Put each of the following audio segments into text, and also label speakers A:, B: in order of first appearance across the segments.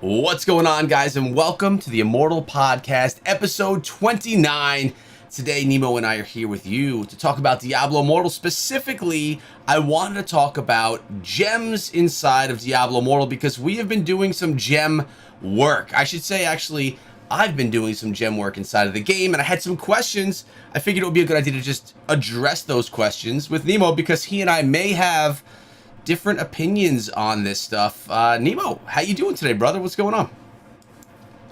A: What's going on, guys, and welcome to the Immortal Podcast, episode 29. Today, Nemo and I are here with you to talk about Diablo Immortal. Specifically, I wanted to talk about gems inside of Diablo Immortal because we have been doing some gem work. I should say, actually, I've been doing some gem work inside of the game, and I had some questions. I figured it would be a good idea to just address those questions with Nemo because he and I may have different opinions on this stuff. Nemo, how you doing today, brother? What's going on?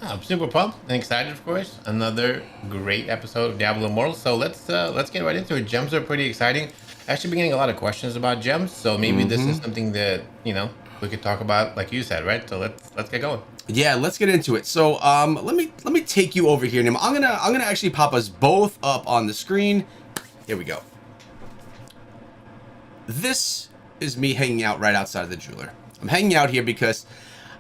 B: I'm super pumped and excited, of course. Another great episode of Diablo Immortal. So let's get right into it. Gems are pretty exciting. Actually, been getting a lot of questions about gems, so maybe this is something that we could talk about, like you said, right? So let's get going.
A: Yeah, let's get into it. So let me take you over here, Nemo. I'm gonna actually pop us both up on the screen. Here we go. This is me hanging out right outside of the jeweler. I'm hanging out here because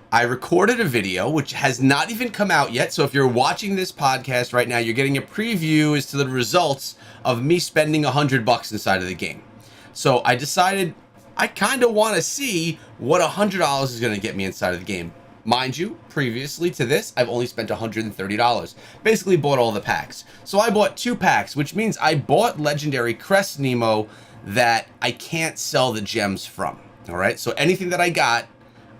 A: I recorded a video which has not even come out yet. So if you're watching this podcast right now, you're getting a preview as to the results of me spending $100 inside of the game. So I decided I kind of want to see what $100 is going to get me inside of the game. Mind you, previously to this, I've only spent $130. Basically bought all the packs. So I bought 2 packs, which means I bought Legendary Crest Nemo that I can't sell the gems from. All right, so anything that I got,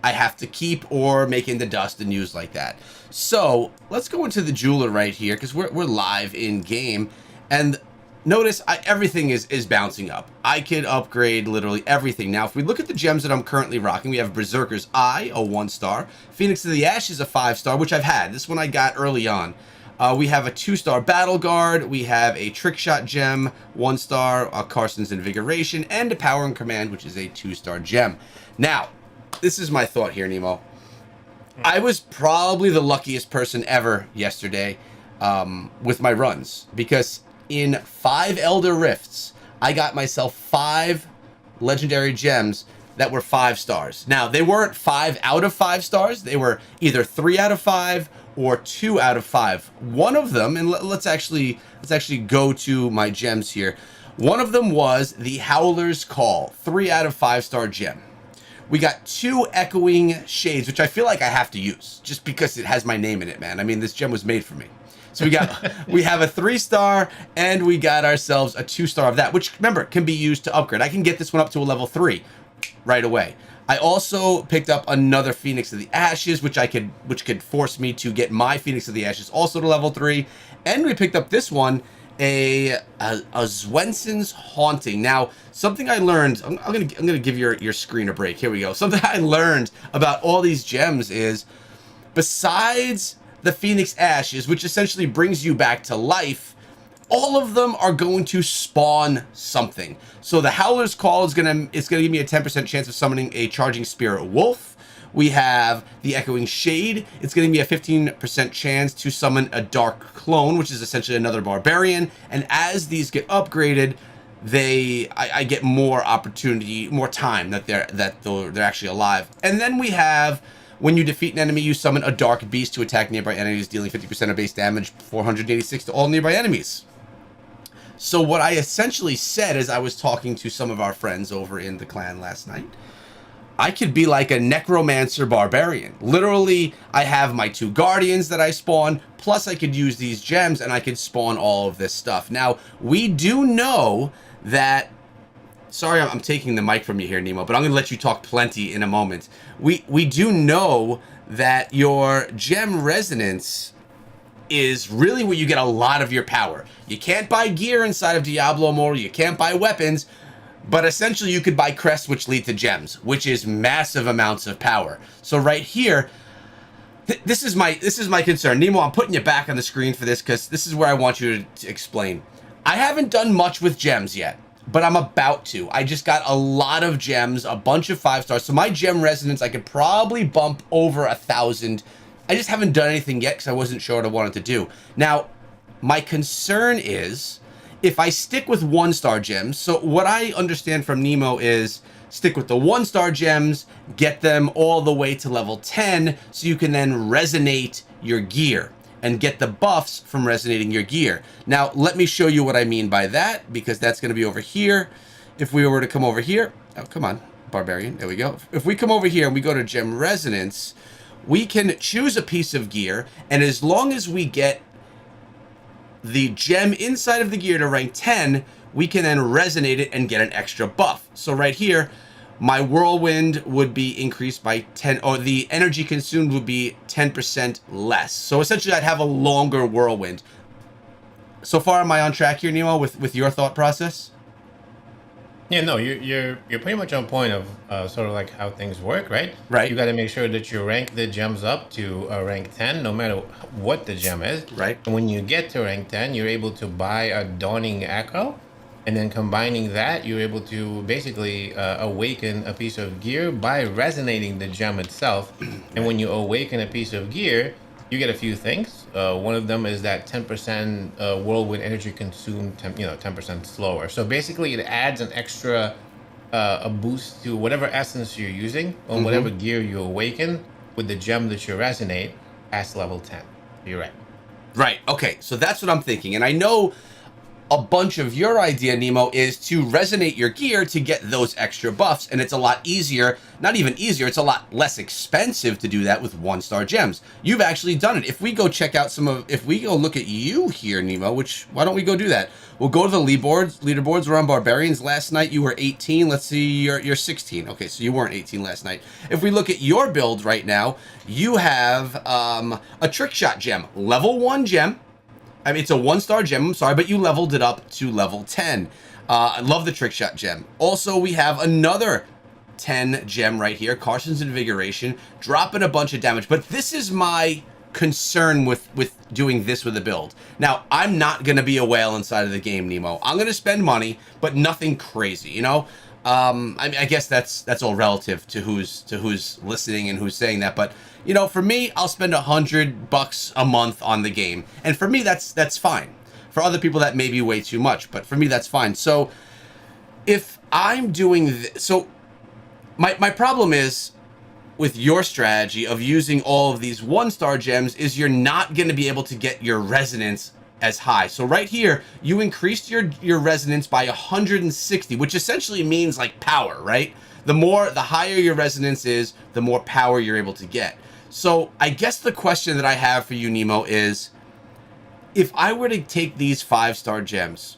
A: I have to keep or make into dust and use like that. So let's go into the jeweler right here because we're live in game, and notice everything is bouncing up. I can upgrade literally everything. Now, if we look at the gems that I'm currently rocking, we have Berserker's Eye, a 1-star, Phoenix of the Ashes, a 5-star, which I've had. This one I got early on. We have a 2-star Battle Guard, we have a Trick Shot gem, 1-star, Carson's Invigoration, and a Power and Command, which is a 2-star gem. Now, this is my thought here, Nemo. I was probably the luckiest person ever yesterday with my runs, because in 5 Elder Rifts, I got myself 5 legendary gems that were 5 stars. Now, they weren't 5 out of 5 stars, they were either 3 out of 5 or 2 out of 5. One of them, and let's actually go to my gems here. One of them was the Howler's Call, 3 out of 5-star gem. We got 2 Echoing Shades, which I feel like I have to use just because it has my name in it, man. I mean, this gem was made for me. So we have a 3-star, and we got ourselves a 2-star of that, which, remember, can be used to upgrade. I can get this one up to a level 3 right away. I also picked up another Phoenix of the Ashes, which could force me to get my Phoenix of the Ashes also to level 3. And we picked up this one, a Zwenson's Haunting. Now, something I learned, I'm gonna give your screen a break. Here we go. Something I learned about all these gems is, besides the Phoenix Ashes, which essentially brings you back to life, all of them are going to spawn something. So the Howler's Call is gonna give me a 10% chance of summoning a Charging Spirit Wolf. We have the Echoing Shade. It's gonna be a 15% chance to summon a Dark Clone, which is essentially another barbarian. And as these get upgraded, I get more opportunity, more time that they're actually alive. And then we have, when you defeat an enemy, you summon a Dark Beast to attack nearby enemies, dealing 50% of base damage, 486 to all nearby enemies. So what I essentially said as I was talking to some of our friends over in the clan last night, I could be like a Necromancer Barbarian. Literally, I have my 2 Guardians that I spawn, plus I could use these gems and I could spawn all of this stuff. Now, we do know that, sorry I'm taking the mic from you here, Nemo, but I'm going to let you talk plenty in a moment. We do know that your gem resonance is really where you get a lot of your power. You can't buy gear inside of Diablo Immortal, you can't buy weapons, but essentially you could buy crests which lead to gems, which is massive amounts of power. So right here, this is my concern. Nemo, I'm putting you back on the screen for this because this is where I want you to explain. I haven't done much with gems yet, but I'm about to. I just got a lot of gems, a bunch of 5 stars, so my gem resonance I could probably bump over 1,000. I just haven't done anything yet because I wasn't sure what I wanted to do. Now, my concern is if I stick with 1-star gems. So what I understand from Nemo is stick with the 1-star gems, get them all the way to level 10, so you can then resonate your gear and get the buffs from resonating your gear. Now, let me show you what I mean by that, because that's going to be over here. If we were to come over here, oh, come on, Barbarian, there we go. If we come over here and we go to Gem Resonance, we can choose a piece of gear, and as long as we get the gem inside of the gear to rank 10, we can then resonate it and get an extra buff. So right here, my whirlwind would be increased by 10, or the energy consumed would be 10% less. So essentially I'd have a longer whirlwind. So far, am I on track here, Nemo, with your thought process?
B: Yeah, no, you're pretty much on point of sort of like how things work, right?
A: Right.
B: You got to make sure that you rank the gems up to rank 10, no matter what the gem is.
A: Right.
B: And when you get to rank 10, you're able to buy a Dawning Echo, and then combining that, you're able to basically awaken a piece of gear by resonating the gem itself. And when you awaken a piece of gear, you get a few things. One of them is that 10% whirlwind energy consumed, 10% slower. So basically, it adds an extra a boost to whatever essence you're using on whatever gear you awaken with the gem that you resonate past level 10. You're right.
A: Right. Okay. So that's what I'm thinking, and I know a bunch of your idea, Nemo, is to resonate your gear to get those extra buffs, and it's a lot easier, not even easier, it's a lot less expensive to do that with 1-star gems. You've actually done it. If we go check out if we go look at you here, Nemo, why don't we go do that? We'll go to the leaderboards. We're on barbarians. Last night you were 18. Let's see, you're 16. Okay, so you weren't 18 last night. If we look at your build right now, you have a trick shot gem, level 1 gem. I mean, it's a 1-star gem, I'm sorry, but you leveled it up to level 10. I love the trick shot gem. Also, we have another 10 gem right here, Carson's Invigoration, dropping a bunch of damage. But this is my concern with doing this with a build. Now, I'm not going to be a whale inside of the game, Nemo. I'm going to spend money, but nothing crazy, you know? I guess that's all relative to who's listening and who's saying that, but you know, for me, I'll spend $100 a month on the game, and for me, that's fine. For other people, that may be way too much, but for me, that's fine. So, if I'm doing this, so my problem is with your strategy of using all of these 1-star gems is you're not going to be able to get your resonance as high. So right here, you increased your resonance by 160, which essentially means like power, right? The higher your resonance is, the more power you're able to get. So I guess the question that I have for you, Nemo, is if I were to take these 5-star gems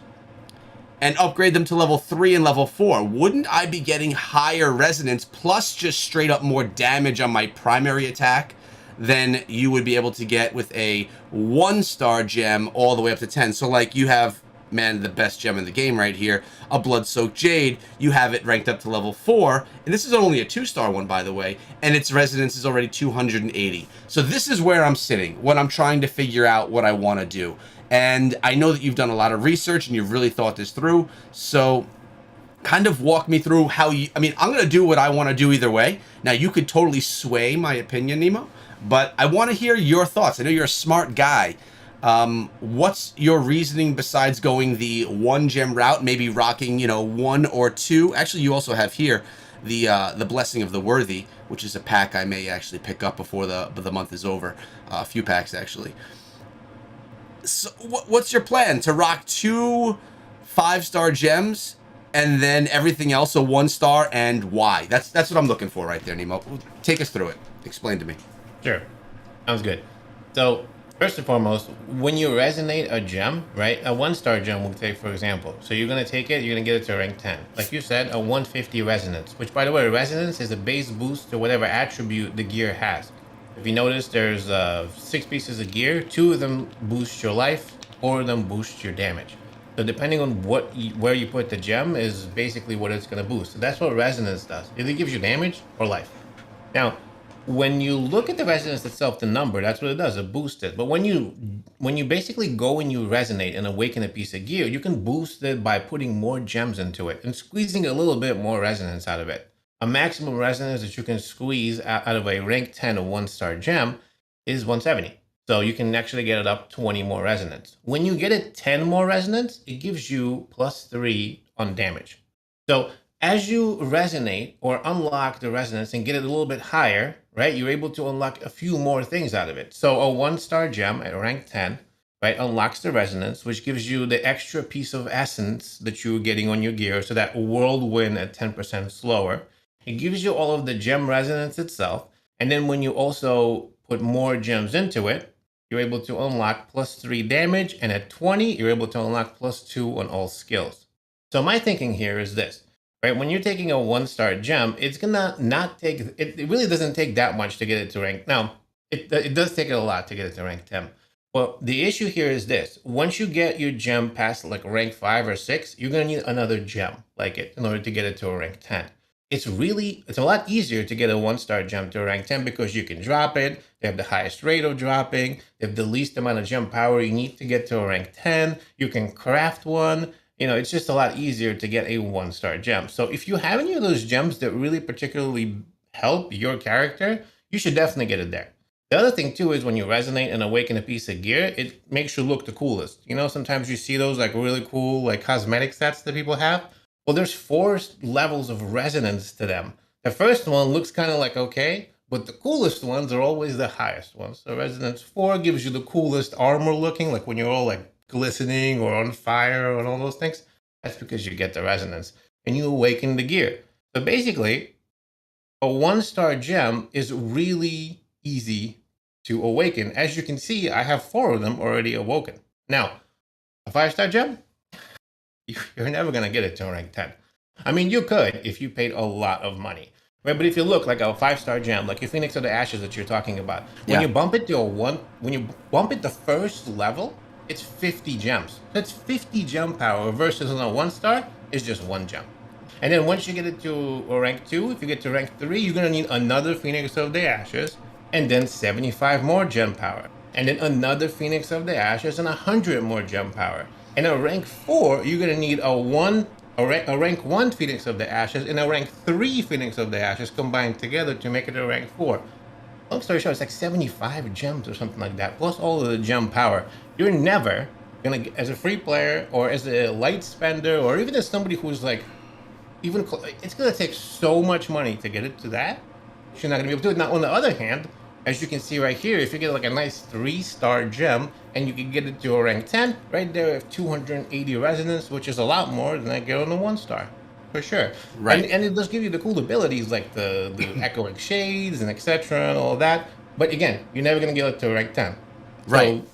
A: and upgrade them to level 3 and level 4, wouldn't I be getting higher resonance plus just straight up more damage on my primary attack than you would be able to get with a 1-star gem all the way up to 10? So like you have, man, the best gem in the game right here, a Blood-Soaked Jade. You have it ranked up to level 4, and this is only a 2-star one, by the way, and its resonance is already 280. So this is where I'm sitting when I'm trying to figure out what I want to do. And I know that you've done a lot of research and you've really thought this through. So kind of walk me through how I'm going to do what I want to do either way. Now, you could totally sway my opinion, Nemo, but I want to hear your thoughts. I know you're a smart guy. What's your reasoning besides going the 1-gem route, maybe rocking, 1 or 2? Actually, you also have here the Blessing of the Worthy, which is a pack I may actually pick up before the month is over. A few packs, actually. So what's your plan? To rock 2 5-star gems and then everything else a 1-star, and why? That's what I'm looking for right there, Nemo. Take us through it. Explain to me.
B: Sure. Sounds good. So, first and foremost, when you resonate a gem, right? A 1-star gem, we'll take for example. So you're going to take it, you're going to get it to rank 10. Like you said, a 150 resonance, which by the way, resonance is a base boost to whatever attribute the gear has. If you notice, there's 6 pieces of gear. 2 of them boost your life, 4 of them boost your damage. So depending on where you put the gem is basically what it's going to boost. So that's what resonance does. It either gives you damage or life. Now, when you look at the resonance itself, the number, that's what it does. It boosts it. But when you basically go and you resonate and awaken a piece of gear, you can boost it by putting more gems into it and squeezing a little bit more resonance out of it. A maximum resonance that you can squeeze out of a rank 10 or 1-star gem is 170. So you can actually get it up 20 more resonance. When you get it 10 more resonance, it gives you +3 on damage. So as you resonate or unlock the resonance and get it a little bit higher, right, you're able to unlock a few more things out of it. So a 1-star gem at rank 10, right, unlocks the resonance, which gives you the extra piece of essence that you're getting on your gear. So that whirlwind at 10% slower. It gives you all of the gem resonance itself. And then when you also put more gems into it, you're able to unlock +3 damage. And at 20, you're able to unlock +2 on all skills. So my thinking here is this, right? When you're taking a 1-star gem, it's gonna not take, it really doesn't take that much to get it to rank. Now, it does take a lot to get it to rank 10. Well, the issue here is this. Once you get your gem past like rank 5 or 6, you're going to need another gem like it in order to get it to a rank 10. It's a lot easier to get a 1-star gem to a rank 10 because you can drop it. They have the highest rate of dropping. They have the least amount of gem power you need to get to a rank 10. You can craft one. It's just a lot easier to get a 1-star gem. So if you have any of those gems that really particularly help your character, you should definitely get it there. The other thing too is when you resonate and awaken a piece of gear, it makes you look the coolest. Sometimes you see those like really cool like cosmetic sets that people have. Well, there's 4 levels of resonance to them. The first one looks kind of like okay, but the coolest ones are always the highest ones. So resonance 4 gives you the coolest armor looking, like when you're all like glistening or on fire and all those things. That's because you get the resonance and you awaken the gear. So basically, a 1-star gem is really easy to awaken. As you can see, I have 4 of them already awoken. Now, a 5-star gem, you're never going to get it to rank 10. I mean, you could if you paid a lot of money, right? But if you look like a 5-star gem, like your Phoenix of the Ashes that you're talking about, when you bump it to when you bump it the first level, it's 50 gems. That's 50 gem power versus on a 1-star is just 1 gem. And then once you get it to a rank 2, if you get to rank 3, you're going to need another Phoenix of the Ashes and then 75 more gem power. And then another Phoenix of the Ashes and 100 more gem power. And a rank 4, you're going to need a rank 1 Phoenix of the Ashes and a rank 3 Phoenix of the Ashes combined together to make it a rank 4. Long story short, it's like 75 gems or something like that, plus all of the gem power. You're never going to, as a free player or as a light spender or even as somebody who's like, it's going to take so much money to get it to that. You're not going to be able to do it. Now, on the other hand, as you can see right here, if you get like a nice 3-star gem and you can get it to a rank 10, right there I have 280 resonance, which is a lot more than I get on a 1-star. For sure.
A: Right.
B: And it does give you the cool abilities like the echoing shades and etc. and all that. But again, you're never going to get it to rank 10.
A: Right.
B: So,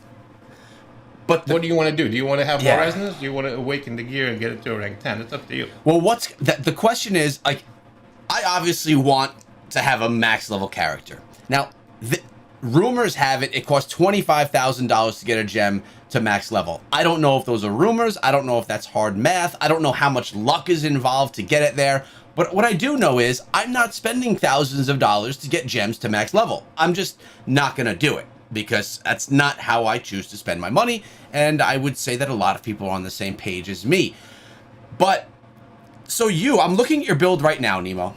B: but what do you want to do? Do you want to have more resonance? Do you want to awaken the gear and get it to a rank 10? It's up to you.
A: Well, the question is, like, I obviously want to have a max level character. Now, rumors have it costs $25,000 to get a gem to max level. I don't know if those are rumors. I don't know if that's hard math. I don't know how much luck is involved to get it there. But what I do know is I'm not spending thousands of dollars to get gems to max level. I'm just not going to do it because that's not how I choose to spend my money. And I would say that a lot of people are on the same page as me. But so I'm looking at your build right now, Nemo.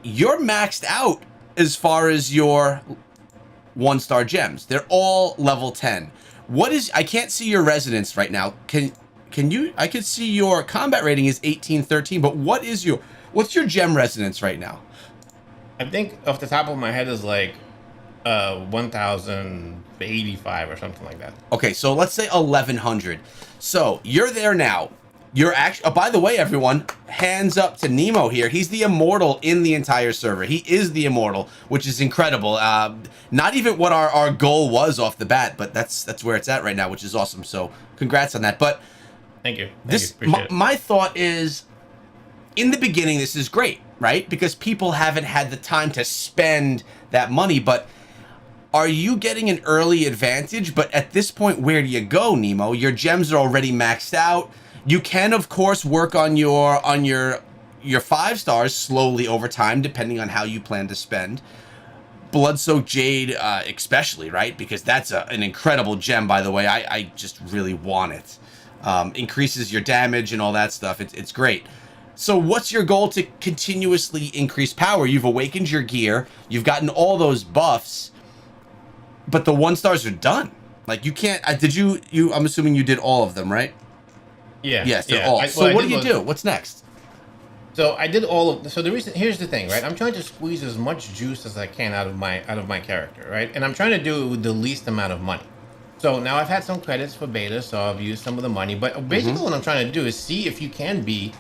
A: You're maxed out as far as your 1-star gems. They're all level 10. I can't see your resonance right now. Can you? I could see your combat rating is 1813, but what's your gem resonance right now?
B: I think off the top of my head is like 1085 or something like that.
A: Okay, so let's say 1100. So you're there now. You're actually, by the way, everyone, hands up to Nemo here. He's the immortal in the entire server. He is the immortal, which is incredible. Not even what our goal was off the bat, but that's where it's at right now, which is awesome. So congrats on that. But
B: thank you.
A: My thought is, in the beginning, this is great, right? Because people haven't had the time to spend that money, but are you getting an early advantage? But at this point, where do you go, Nemo? Your gems are already maxed out. You can, of course, work on your 5 stars slowly over time, depending on how you plan to spend. Blood-Soaked Jade, especially, right? Because that's an incredible gem, by the way. I just really want it. Increases your damage and all that stuff. It's great. So what's your goal to continuously increase power? You've awakened your gear. You've gotten all those buffs. But the 1-stars are done. Like, you can't... I'm assuming you did all of them, right?
B: Yeah.
A: Yes, they're all. So what do you do? What's next?
B: So I did all of. So here's the thing, right? I'm trying to squeeze as much juice as I can out of my character, right? And I'm trying to do it with the least amount of money. So now I've had some credits for beta, so I've used some of the money. But basically, what I'm trying to do is see if you can be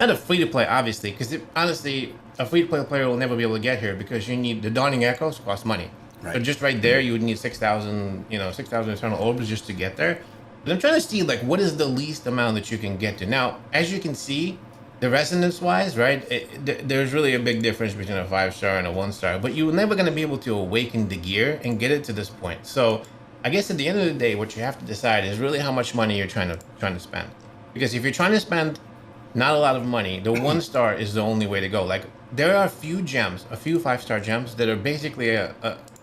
B: Not a free to play, obviously, because honestly, a free to play player will never be able to get here because you need the Dawning Echoes cost money. So
A: Right.
B: just right there, you would need 6,000, 6,000 eternal orbs just to get there. But I'm trying to see like what is the least amount that you can get to. Now, as you can see, the resonance wise, right? There's really a big difference between a 5-star and a 1-star. But you're never going to be able to awaken the gear and get it to this point. So I guess at the end of the day, what you have to decide is really how much money you're trying to spend. Because if you're trying to spend not a lot of money, the 1-star is the only way to go. Like there are a few gems, a few 5-star gems that are basically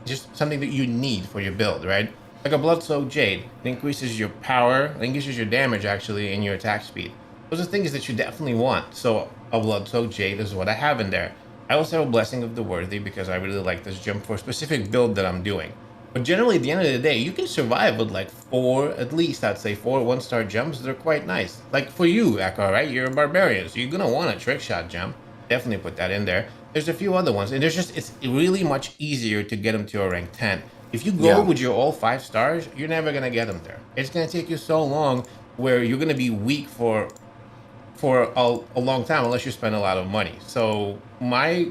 B: just something that you need for your build, right? Like a Blood-Soaked Jade. It increases your power, it increases your damage actually, and your attack speed. Those are things that you definitely want. So a Blood-Soaked Jade is what I have in there. I also have a Blessing of the Worthy because I really like this gem for a specific build that I'm doing. But generally, at the end of the day, you can survive with like 4, at least I'd say 4 1-star gems that are quite nice. Like for you, Echo, right? You're a barbarian, so you're gonna want a trick shot gem. Definitely put that in there. There's a few other ones, and it's really much easier to get them to a rank 10. If you go with your all 5 stars, you're never gonna get them there. It's gonna take you so long where you're gonna be weak for a long time unless you spend a lot of money. So my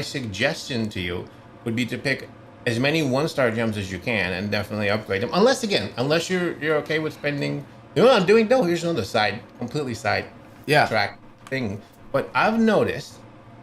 B: suggestion to you would be to pick as many 1-star gems as you can and definitely upgrade them. Unless you're okay with spending. You know what I'm doing? No, here's another completely side track thing. But I've noticed.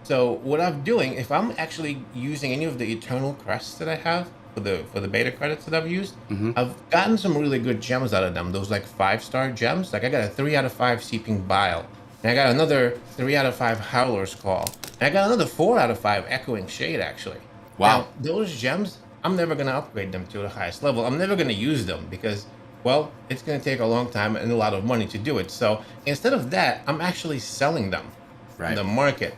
B: So what I'm doing, if I'm actually using any of the Eternal Crests that I have for the beta credits that I've used, I've gotten some really good gems out of them. Those like 5-star gems. Like I got a 3 out of 5 Seeping Bile, and I got another 3 out of 5 Howler's Call, and I got another 4 out of 5 Echoing Shade actually.
A: Wow.
B: Now, those gems, I'm never going to upgrade them to the highest level. I'm never going to use them because, well, it's going to take a long time and a lot of money to do it. So instead of that, I'm actually selling them in the market.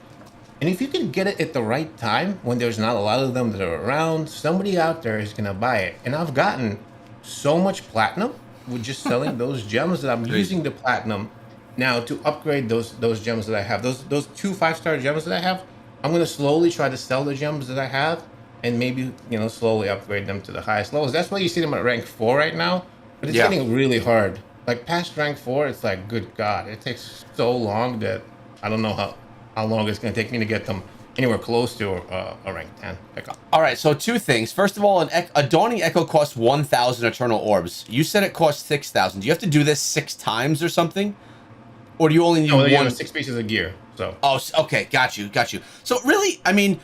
B: And if you can get it at the right time, when there's not a lot of them that are around, somebody out there is going to buy it. And I've gotten so much platinum with just selling those gems that I'm using the platinum now to upgrade those gems that I have. Those 2 5-star gems that I have, I'm going to slowly try to sell the gems that I have and maybe, slowly upgrade them to the highest levels. That's why you see them at rank 4 right now, but it's getting really hard. Like past rank 4, it's like, good God, it takes so long that I don't know how long it's going to take me to get them anywhere close to a rank 10 pickup.
A: All right, so 2 things. First of all, a Dawning Echo costs 1,000 Eternal Orbs. You said it costs 6,000. Do you have to do this 6 times or something? Or do you only need one?
B: You have 6 pieces of gear, so.
A: Oh, okay, got you. So really, I mean,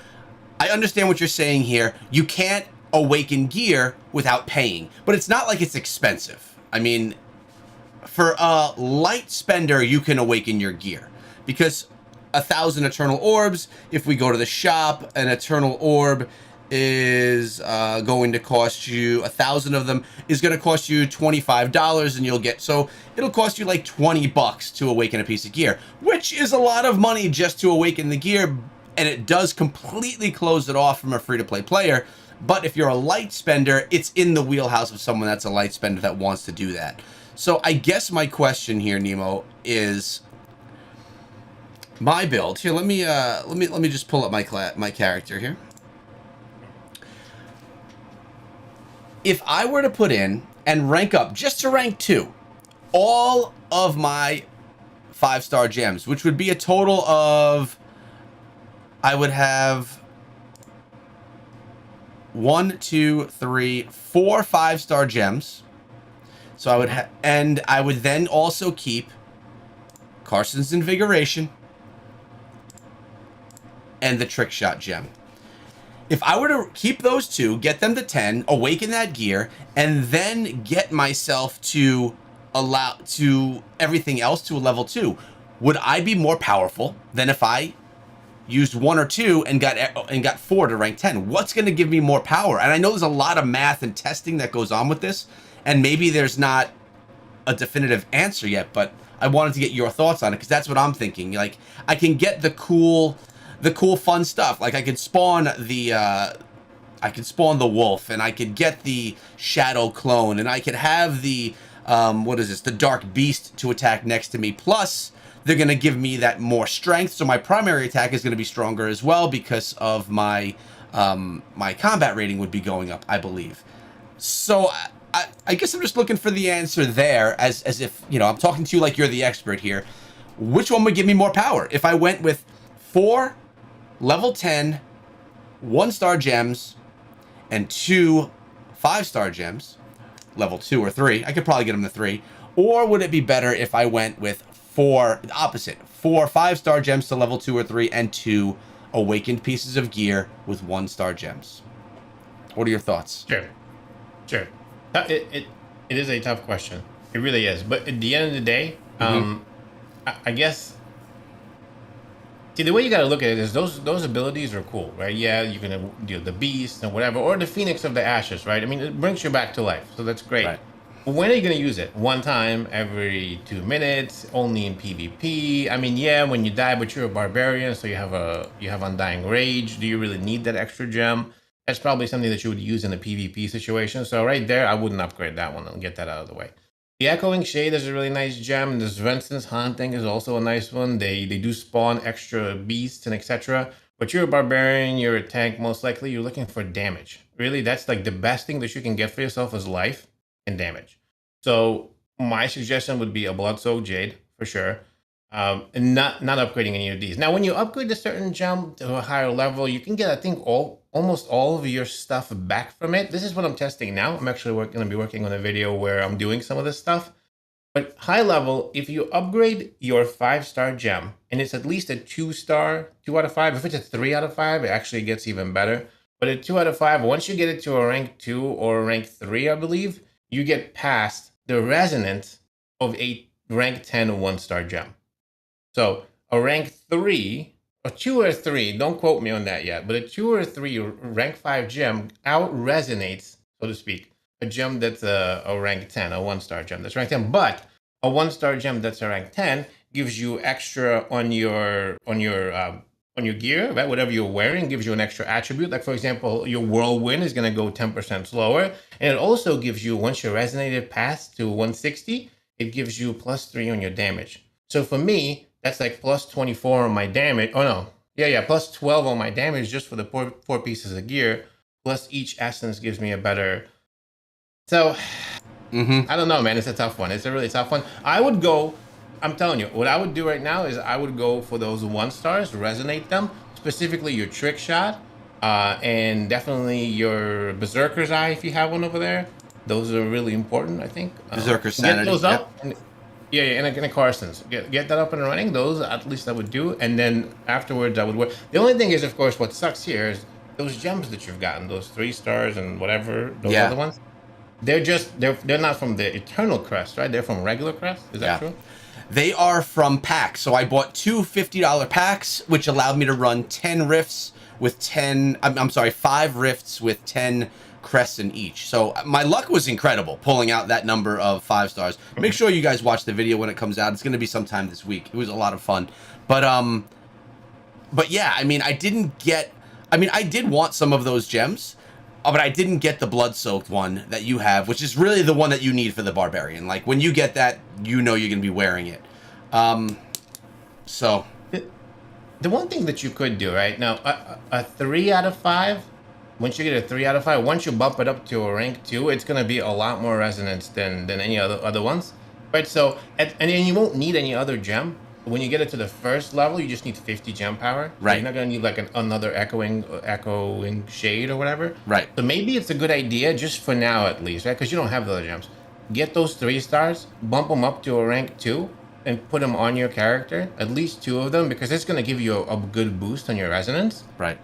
A: I understand what you're saying here. You can't awaken gear without paying, but it's not like it's expensive. I mean, for a light spender, you can awaken your gear because 1,000 Eternal Orbs, if we go to the shop, an Eternal Orb is going to cost you 1,000 of them is going to cost you $25, and you'll get, so it'll cost you like $20 to awaken a piece of gear, which is a lot of money just to awaken the gear, and it does completely close it off from a free-to-play player. But if you're a light spender, it's in the wheelhouse of someone that's a light spender that wants to do that. So I guess my question here, Nemo, is my build here. Let me just pull up my character here. If I were to put in and rank up just to rank 2 all of my 5-star gems, which would be a total of, I would have 1, 2, 3, 4 5-star gems. So I would and I would then also keep Carson's Invigoration and the Trick Shot gem. If I were to keep those 2, get them to 10, awaken that gear, and then get myself to everything else to a level 2, would I be more powerful than if I used 1 or 2 and got 4 to rank 10? What's going to give me more power? And I know there's a lot of math and testing that goes on with this, and maybe there's not a definitive answer yet, but I wanted to get your thoughts on it because that's what I'm thinking. Like, I can get the cool fun stuff. Like I could spawn the wolf, and I could get the shadow clone, and I could have the the dark beast to attack next to me. Plus, they're gonna give me that more strength, so my primary attack is gonna be stronger as well because of my my combat rating would be going up, I believe. So I guess I'm just looking for the answer there, as if I'm talking to you like you're the expert here. which one would give me more power? If I went with 4 level 10 1-star gems and 2 5-star gems, level 2 or 3, I could probably get them to 3. Or would it be better if I went with 4, the opposite, 4 5-star gems to level 2 or 3 and 2 awakened pieces of gear with 1-star gems? What are your thoughts?
B: Sure. It is a tough question. It really is. But at the end of the day, I guess, see, the way you got to look at it is those abilities are cool, right? Yeah, you can do the beast and whatever, or the Phoenix of the Ashes, right? I mean, it brings you back to life, so that's great.
A: Right.
B: But when are you going to use it? One time every 2 minutes, only in PvP. I mean, yeah, when you die, but you're a barbarian, so you have Undying Rage. Do you really need that extra gem? That's probably something that you would use in a PvP situation. So right there, I wouldn't upgrade that one and get that out of the way. The Echoing Shade is a really nice gem. The Svensson's Haunting is also a nice one. They do spawn extra beasts and etc. But you're a barbarian, you're a tank, most likely you're looking for damage. Really, that's like the best thing that you can get for yourself is life and damage. So my suggestion would be a Blood-Soaked Jade for sure. And not upgrading any of these. Now, when you upgrade a certain gem to a higher level, you can get, I think, almost all of your stuff back from it. This is what I'm testing now. I'm actually going to be working on a video where I'm doing some of this stuff. But high level, if you upgrade your 5-star gem, and it's at least a 2-star, 2 out of 5. If it's a 3 out of 5, it actually gets even better. But a 2 out of 5, once you get it to a rank 2 or a rank 3, I believe, you get past the resonance of a rank 10 1-star gem. So a rank 3, a 2 or 3, don't quote me on that yet, but a 2 or 3 rank 5 gem out resonates, so to speak, a gem that's a rank 10, a 1-star gem that's rank 10. But a 1-star gem that's a rank 10 gives you extra on your gear, right? Whatever you're wearing gives you an extra attribute. Like, for example, your whirlwind is going to go 10% slower. And it also gives you, once you resonated past to 160, it gives you +3 on your damage. So for me, that's like +24 on my damage. Oh no, yeah, +12 on my damage just for the 4 pieces of gear. Plus each essence gives me a better. So I don't know, man. It's a tough one. It's a really tough one. I would go. I'm telling you, what I would do right now is I would go for those 1-stars, resonate them, specifically your Trick Shot, and definitely your Berserker's Eye if you have one over there. Those are really important, I think.
A: Berserker Sanity.
B: Get those up. Yep. Yeah, and a Carson's. Get that up and running. Those, at least I would do. And then afterwards, I would work. The only thing is, of course, what sucks here is those gems that you've gotten, those 3 stars and whatever, those other ones, they're not from the Eternal Crest, right? They're from regular Crest. Is that true?
A: They are from packs. So I bought 2 $50 packs, which allowed me to run 10 rifts with 10, I'm sorry, 5 rifts with 10 crests in each. So my luck was incredible pulling out that number of 5 stars. Make sure you guys watch the video when it comes out. It's going to be sometime this week. It was a lot of fun. But yeah, I mean, I did want some of those gems, but I didn't get the blood-soaked one that you have, which is really the one that you need for the barbarian. Like, when you get that, you know you're going to be wearing it. So
B: the one thing that you could do right now, a 3 out of 5, once you get a 3 out of 5, once you bump it up to a rank 2, it's going to be a lot more resonance than any other ones, right? So, and then you won't need any other gem. When you get it to the first level, you just need 50 gem power.
A: Right.
B: You're not going to need like another echoing shade or whatever.
A: Right.
B: So maybe it's a good idea, just for now at least, right? Because you don't have the other gems. Get those 3 stars, bump them up to a rank 2, and put them on your character. At least 2 of them, because it's going to give you a good boost on your resonance.
A: Right.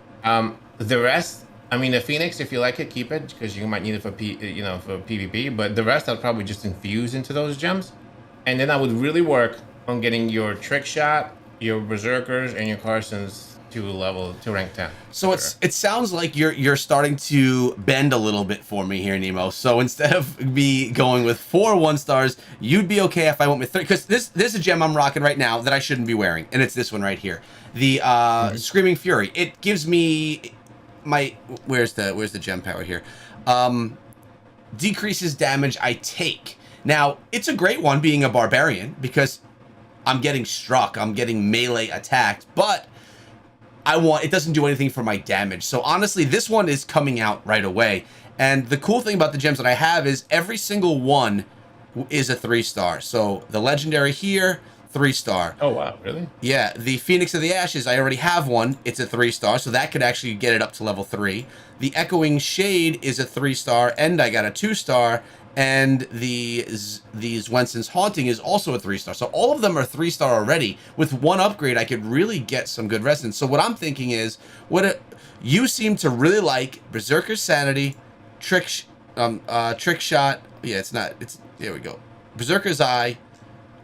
B: The rest, I mean, the Phoenix, if you like it, keep it, because you might need it for for PvP. But the rest, I'll probably just infuse into those gems, and then I would really work on getting your Trick Shot, your Berserkers, and your Carsons to rank 10.
A: So it sounds like you're starting to bend a little bit for me here, Nemo. So instead of me going with 4 1-stars, you'd be okay if I went with 3. Because this is a gem I'm rocking right now that I shouldn't be wearing, and it's this one right here, the Screaming Fury. It gives me my where's the gem power here? Decreases damage I take. Now it's a great one being a barbarian because I'm getting struck, I'm getting melee attacked, but it doesn't do anything for my damage. So honestly, this one is coming out right away. And the cool thing about the gems that I have is every single one is a 3-star. So the legendary here, 3-star.
B: Oh wow, really?
A: Yeah, the Phoenix of the Ashes, I already have one. It's a 3-star, so that could actually get it up to level 3. The Echoing Shade is a 3-star, and I got a 2-star. And the Zwenson's Haunting is also a 3-star. So all of them are 3-star already. With one upgrade, I could really get some good resonance. So what I'm thinking is, you seem to really like Berserker's Sanity, Trick Shot. Yeah, there we go. Berserker's Eye,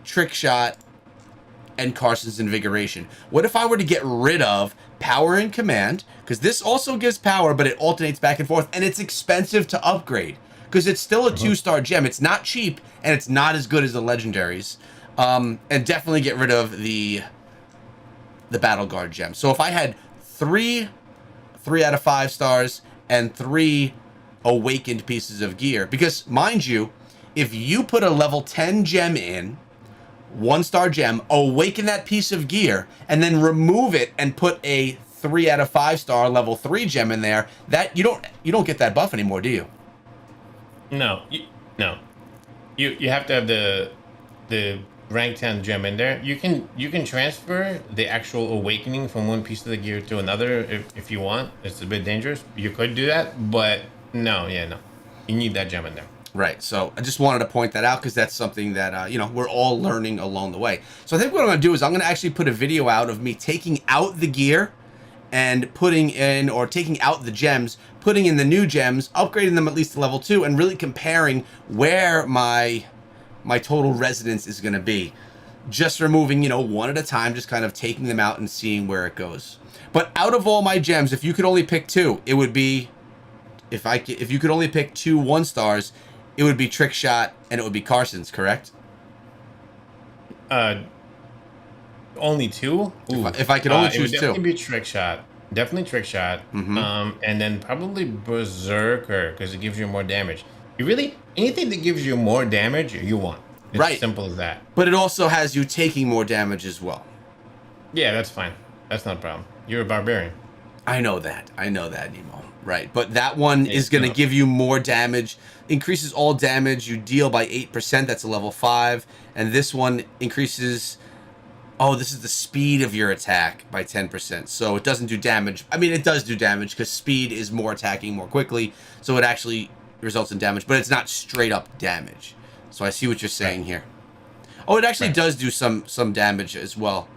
A: Trick Shot, and Carson's Invigoration. What if I were to get rid of Power and Command? Because this also gives power, but it alternates back and forth, and it's expensive to upgrade. Because it's still a 2-star gem. It's not cheap, and it's not as good as the legendaries. And definitely get rid of the Battle Guard gem. So if I had 3 out of 5 stars and 3 awakened pieces of gear, because mind you, if you put a level 10 gem in, 1-star gem, awaken that piece of gear, and then remove it and put a 3 out of 5 star level 3 gem in there, that you don't get that buff anymore, do you?
B: No, no. You have to have the rank 10 gem in there. You can transfer the actual awakening from one piece of the gear to another if you want. It's a bit dangerous. You could do that, but no. You need that gem in there.
A: Right. So I just wanted to point that out because that's something that we're all learning along the way. So I think what I'm going to do is I'm going to actually put a video out of me taking out the gear and putting in, or taking out the gems, putting in the new gems, upgrading them at least to level 2, and really comparing where my total resonance is going to be. Just removing, one at a time, just kind of taking them out and seeing where it goes. But out of all my gems, if you could only pick 2, it would be, if you could only pick 2 1-stars, it would be Trick Shot and it would be Carson's, correct?
B: Only 2?
A: If I could only choose 2.
B: It would definitely be Trick Shot. Definitely Trick Shot.
A: Mm-hmm.
B: And then probably Berserker, because it gives you more damage. Anything that gives you more damage, you want. It's
A: right.
B: As simple as that.
A: But it also has you taking more damage as well.
B: Yeah, that's fine. That's not a problem. You're a barbarian.
A: I know that, Nemo. Right. But that one is going to give you more damage. Increases all damage you deal by 8%. That's a level 5. And this one increases... Oh, this is the speed of your attack by 10%. So it doesn't do damage. I mean, it does do damage because speed is more attacking more quickly. So it actually results in damage, but it's not straight up damage. So I see what you're saying here. Oh, it actually does do some damage as well.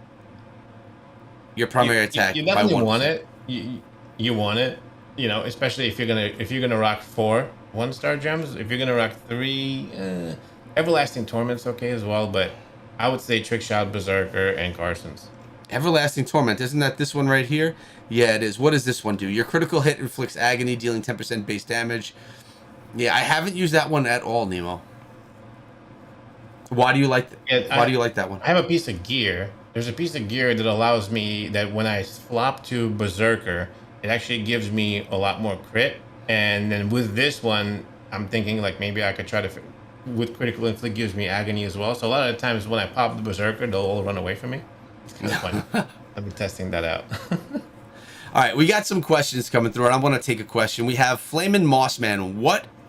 A: Your primary attack.
B: You definitely want it. You want it. Especially if you're gonna rock 4 1-star gems. If you're gonna rock 3, Everlasting Torment's okay as well, but I would say Trick Shot, Berserker, and Carson's.
A: Everlasting Torment, isn't that this one right here? Yeah, it is. What does this one do? Your critical hit inflicts agony, dealing 10% base damage. Yeah, I haven't used that one at all, Nemo. Why do you like Why do you like that one?
B: I have a piece of gear. There's a piece of gear that allows me that when I flop to Berserker, it actually gives me a lot more crit. And then with this one, I'm thinking like maybe I could try to... With critical inflict gives me agony as well. So a lot of the times when I pop the Berserker, they'll all run away from me. It's kind of fun. I've been testing that out.
A: All right, we got some questions coming through, and I want to take a question. We have Flamin' Mossman.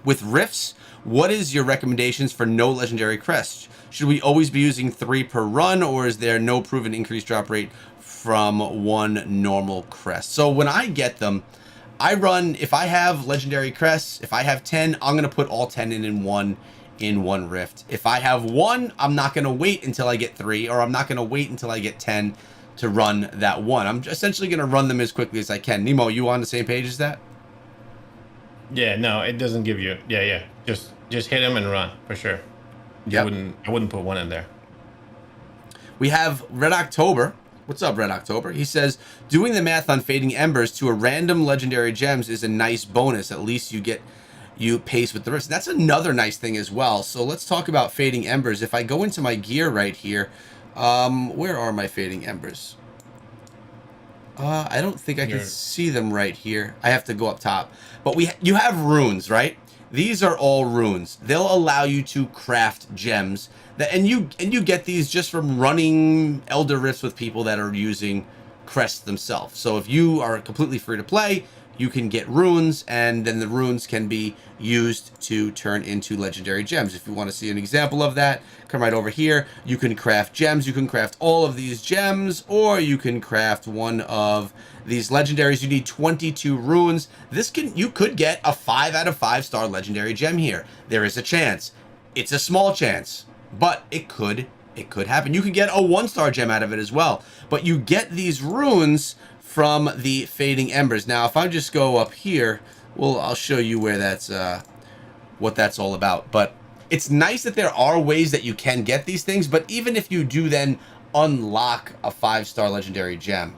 A: With Rifts, what is your recommendations for no legendary crests? Should we always be using 3 per run, or is there no proven increased drop rate from 1 normal crest? So when I get them, I run, if I have legendary crests, if I have 10, I'm going to put all 10 in one rift. If I have 1, I'm not going to wait until I get 3, or I'm not going to wait until I get 10 to run that 1. I'm essentially going to run them as quickly as I can. Nemo, you on the same page as that?
B: Yeah, no, it doesn't give you... Yeah. Just hit them and run, for sure.
A: Yeah.
B: I wouldn't put 1 in there.
A: We have Red October. What's up, Red October? He says, doing the math on Fading Embers to a random legendary gems is a nice bonus. At least you pace with the rest. That's another nice thing as well. So let's talk about Fading Embers. If I go into my gear right here, where are my Fading Embers? I don't think I can see them right here. I have to go up top. But you have runes, right? These are all runes. They'll allow you to craft gems. And you get these just from running Elder Rifts with people that are using crests themselves. So if you are completely free to play, you can get runes, and then the runes can be used to turn into legendary gems. If you want to see an example of that, come right over here. You can craft gems. You can craft all of these gems, or you can craft one of these legendaries. You need 22 runes. You could get a 5 out of 5 star legendary gem here. There is a chance. It's a small chance, but it could happen. You could get a 1-star gem out of it as well. But you get these runes from the fading embers. Now, if I just go up here, I'll show you where that's what that's all about. But it's nice that there are ways that you can get these things. But even if you do then unlock a 5-star legendary gem,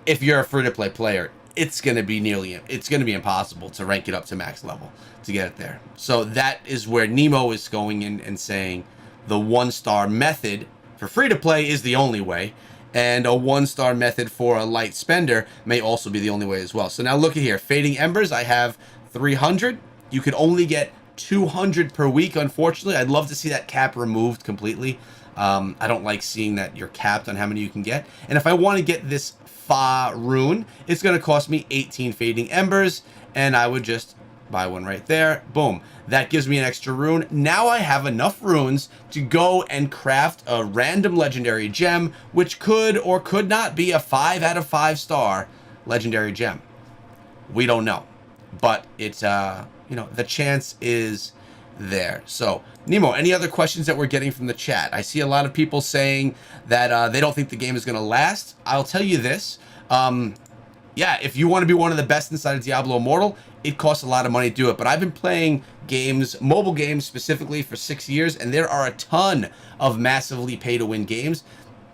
A: if you're a free-to-play player, it's going to be impossible to rank it up to max level to get it there. So that is where Nemo is going in and saying the 1-star method for free-to-play is the only way. And a 1-star method for a light spender may also be the only way as well. So now look at here. Fading Embers, I have 300. You could only get 200 per week, unfortunately. I'd love to see that cap removed completely. I don't like seeing that you're capped on how many you can get. And if I want to get this Fa rune, it's going to cost me 18 Fading Embers. And I would just buy one right there. Boom. That gives me an extra rune. Now I have enough runes to go and craft a random legendary gem, which could or could not be a 5 out of 5 star legendary gem. We don't know. But it's, the chance is there. So, Nemo, any other questions that we're getting from the chat? I see a lot of people saying that they don't think the game is going to last. I'll tell you this. Yeah, if you want to be one of the best inside of Diablo Immortal, it costs a lot of money to do it. But I've been playing mobile games specifically, for 6 years, and there are a ton of massively pay-to-win games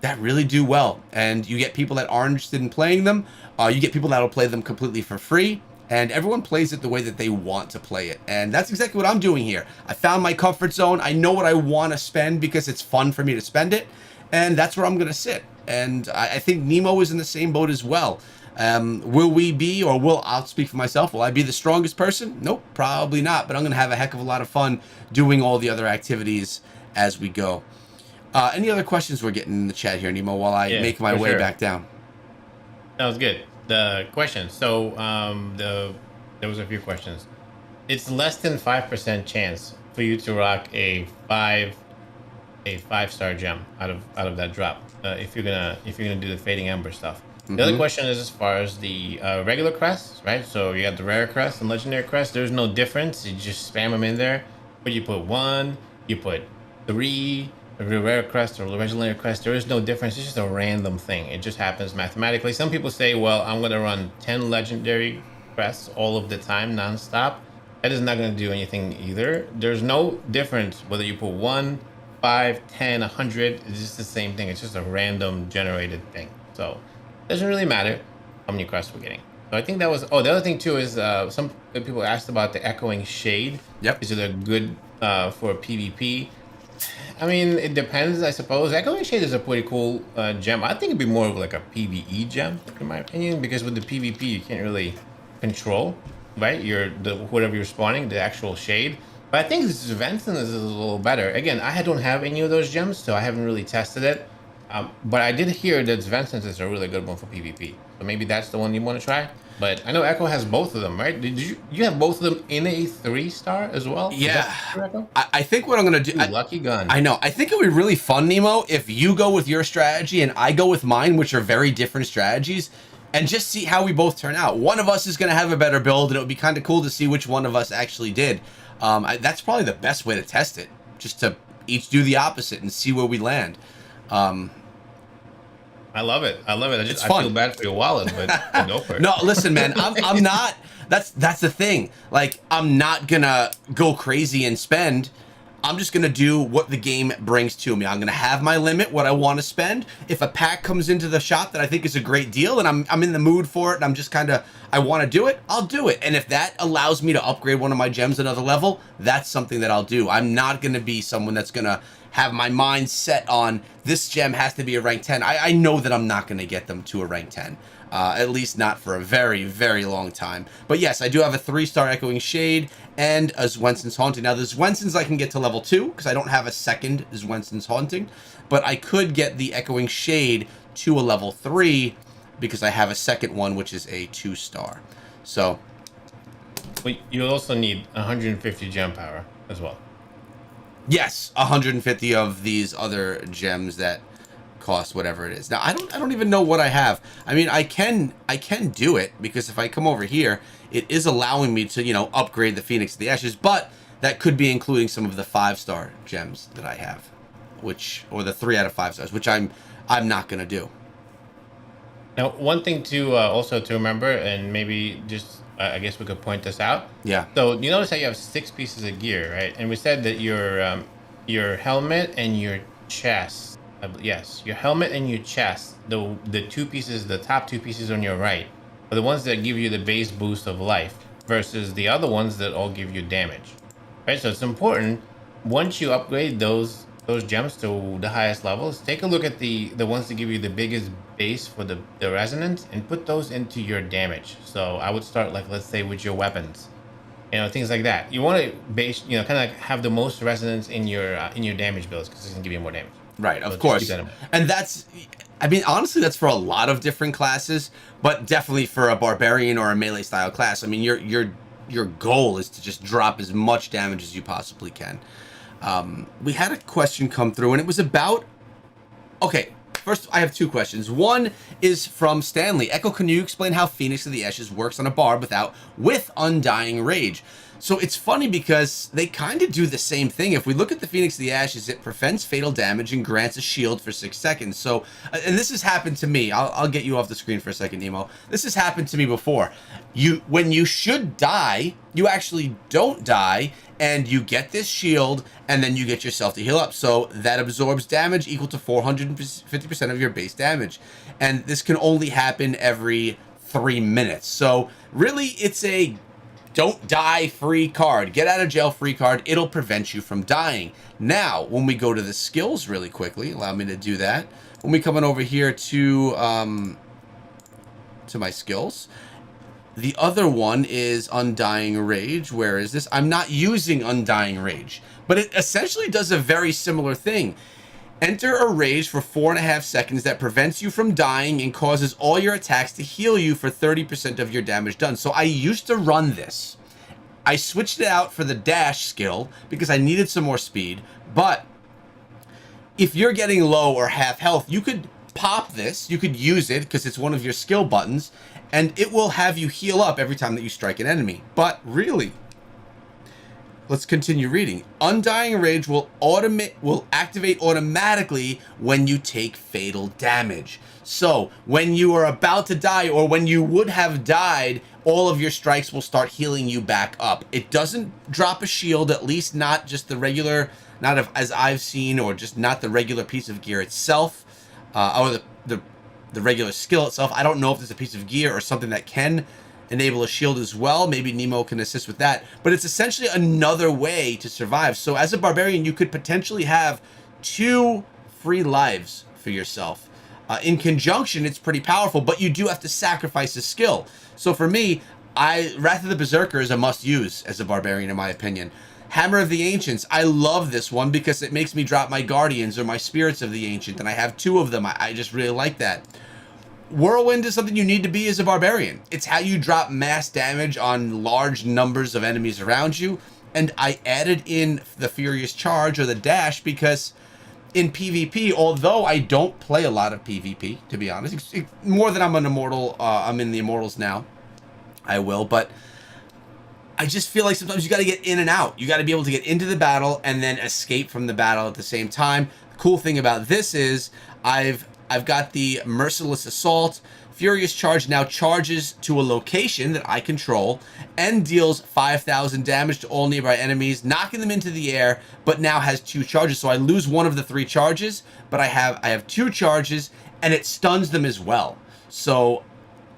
A: that really do well. And you get people that aren't interested in playing them. You get people that will play them completely for free. And everyone plays it the way that they want to play it. And that's exactly what I'm doing here. I found my comfort zone. I know what I want to spend because it's fun for me to spend it. And that's where I'm going to sit. And I think Nemo is in the same boat as well. I'll speak for myself. Will I be the strongest person? Nope, probably not. But I'm going to have a heck of a lot of fun doing all the other activities as we go. Any other questions we're getting in the chat here, Nemo, while I make my way back down?
B: That was good. The question. So there was a few questions. It's less than 5% chance for you to rock a 5-star gem out of that drop. If you're gonna do the Fading Ember stuff. The other question is as far as the regular crests, right? So you got the rare crest and legendary crest. There's no difference. You just spam them in there. But you put 1, you put 3, a rare crest or a legendary crest. There is no difference. It's just a random thing. It just happens mathematically. Some people say, well, I'm going to run 10 legendary crests all of the time, nonstop. That is not going to do anything either. There's no difference whether you put 1, 5, 10, 100. It's just the same thing. It's just a random generated thing. So it doesn't really matter how many crests we're getting. So I think that was... Oh, the other thing too is some people asked about the Echoing Shade.
A: Yep.
B: Is it good for PvP? I mean, it depends, I suppose. Echoing Shade is a pretty cool gem. I think it'd be more of like a PvE gem, in my opinion, because with the PvP, you can't really control, right? Whatever you're spawning, the actual shade. But I think Svensson is a little better. Again, I don't have any of those gems, so I haven't really tested it. But I did hear that Svensson is a really good one for PvP. So maybe that's the one you want to try. But I know Echo has both of them, right? Did you have both of them in a 3-star as well?
A: Yeah. I think what I'm going to do...
B: Lucky gun.
A: I know. I think it would be really fun, Nemo, if you go with your strategy and I go with mine, which are very different strategies, and just see how we both turn out. One of us is going to have a better build, and it would be kind of cool to see which one of us actually did. That's probably the best way to test it, just to each do the opposite and see where we land.
B: I love it. I feel bad for your wallet, but go for it.
A: No, listen, man, I'm not. That's the thing. Like, I'm not gonna go crazy and spend. I'm just gonna do what the game brings to me. I'm gonna have my limit, what I want to spend. If a pack comes into the shop that I think is a great deal, and I'm in the mood for it, and I'm just I want to do it, I'll do it. And if that allows me to upgrade one of my gems another level, that's something that I'll do. I'm not gonna be someone that's gonna have my mind set on this gem has to be a rank 10. I know that I'm not going to get them to a rank 10. At least not for a very, very long time. But yes, I do have a 3-star Echoing Shade and a Zwenson's Haunting. Now, the Zwenson's I can get to level 2 because I don't have a second Zwenson's Haunting. But I could get the Echoing Shade to a level 3 because I have a second one, which is a 2-star. So
B: But you'll also need 150 gem power as well.
A: yes, 150 of these other gems that cost whatever it is. Now I don't even know what I have. I mean, I can do it because if I come over here, it is allowing me to, upgrade the Phoenix to the Ashes, but that could be including some of the 5-star gems that I have, or the 3 out of 5 stars, which I'm not going to do.
B: Now, one thing to also to remember, and maybe just I guess we could point this out.
A: Yeah.
B: So you notice how you have 6 pieces of gear, right? And we said that your helmet and your chest. Yes, your helmet and your chest. The 2 pieces, the top 2 pieces on your right, are the ones that give you the base boost of life, versus the other ones that all give you damage. Right. So it's important once you upgrade those gems to the highest levels, take a look at the ones that give you the biggest base for the resonance and put those into your damage. So I would start, like, let's say with your weapons, things like that. You want to base, kind of like have the most resonance in your damage builds, because it's going to give you more damage.
A: Right,
B: So
A: of
B: just
A: course.
B: keep that in mind.
A: And that's, I mean, honestly, that's for a lot of different classes, but definitely for a barbarian or a melee style class. I mean, your goal is to just drop as much damage as you possibly can. We had a question come through, and it was about, okay, first I have 2 questions. One is from Stanley. Echo, can you explain how Phoenix of the Ashes works on a barb with Undying Rage? So it's funny because they kind of do the same thing. If we look at the Phoenix of the Ashes, it prevents fatal damage and grants a shield for 6 seconds. So, and this has happened to me. I'll get you off the screen for a second, Nemo. This has happened to me before. When you should die, you actually don't die, and you get this shield, and then you get yourself to heal up. So that absorbs damage equal to 450% of your base damage. And this can only happen every 3 minutes. So really, it's a don't die free card. Get out of jail free card. It'll prevent you from dying. Now, when we go to the skills really quickly, allow me to do that. When we come on over here to my skills, the other one is Undying Rage. Where is this? I'm not using Undying Rage, but it essentially does a very similar thing. Enter a rage for 4.5 seconds that prevents you from dying and causes all your attacks to heal you for 30% of your damage done. So I used to run this. I switched it out for the dash skill because I needed some more speed. But if you're getting low or half health, you could pop this. You could use it because it's one of your skill buttons, and it will have you heal up every time that you strike an enemy. But really, let's continue reading. Undying Rage will activate automatically when you take fatal damage. So when you are about to die, or when you would have died, all of your strikes will start healing you back up. It doesn't drop a shield, at least not just the regular, as I've seen, or just not the regular piece of gear itself, or the regular skill itself. I don't know if there's a piece of gear or something that can enable a shield as well. Maybe Nemo can assist with that, but it's essentially another way to survive. So as a barbarian, you could potentially have 2 free lives for yourself. In conjunction, it's pretty powerful, but you do have to sacrifice a skill. So for me, Wrath of the Berserker is a must-use as a barbarian, in my opinion. Hammer of the Ancients, I love this one because it makes me drop my Guardians or my Spirits of the Ancient, and I have 2 of them. I just really like that. Whirlwind is something you need to be as a barbarian. It's how you drop mass damage on large numbers of enemies around you. And I added in the Furious Charge, or the dash, because in PvP, although I don't play a lot of PvP, to be honest, more than I'm an Immortal, I'm in the Immortals now, I will, but I just feel like sometimes you got to get in and out. You got to be able to get into the battle and then escape from the battle at the same time. The cool thing about this is I've got the Merciless Assault. Furious Charge now charges to a location that I control and deals 5,000 damage to all nearby enemies, knocking them into the air, but now has 2 charges. So I lose one of the 3 charges, but I have 2 charges, and it stuns them as well. So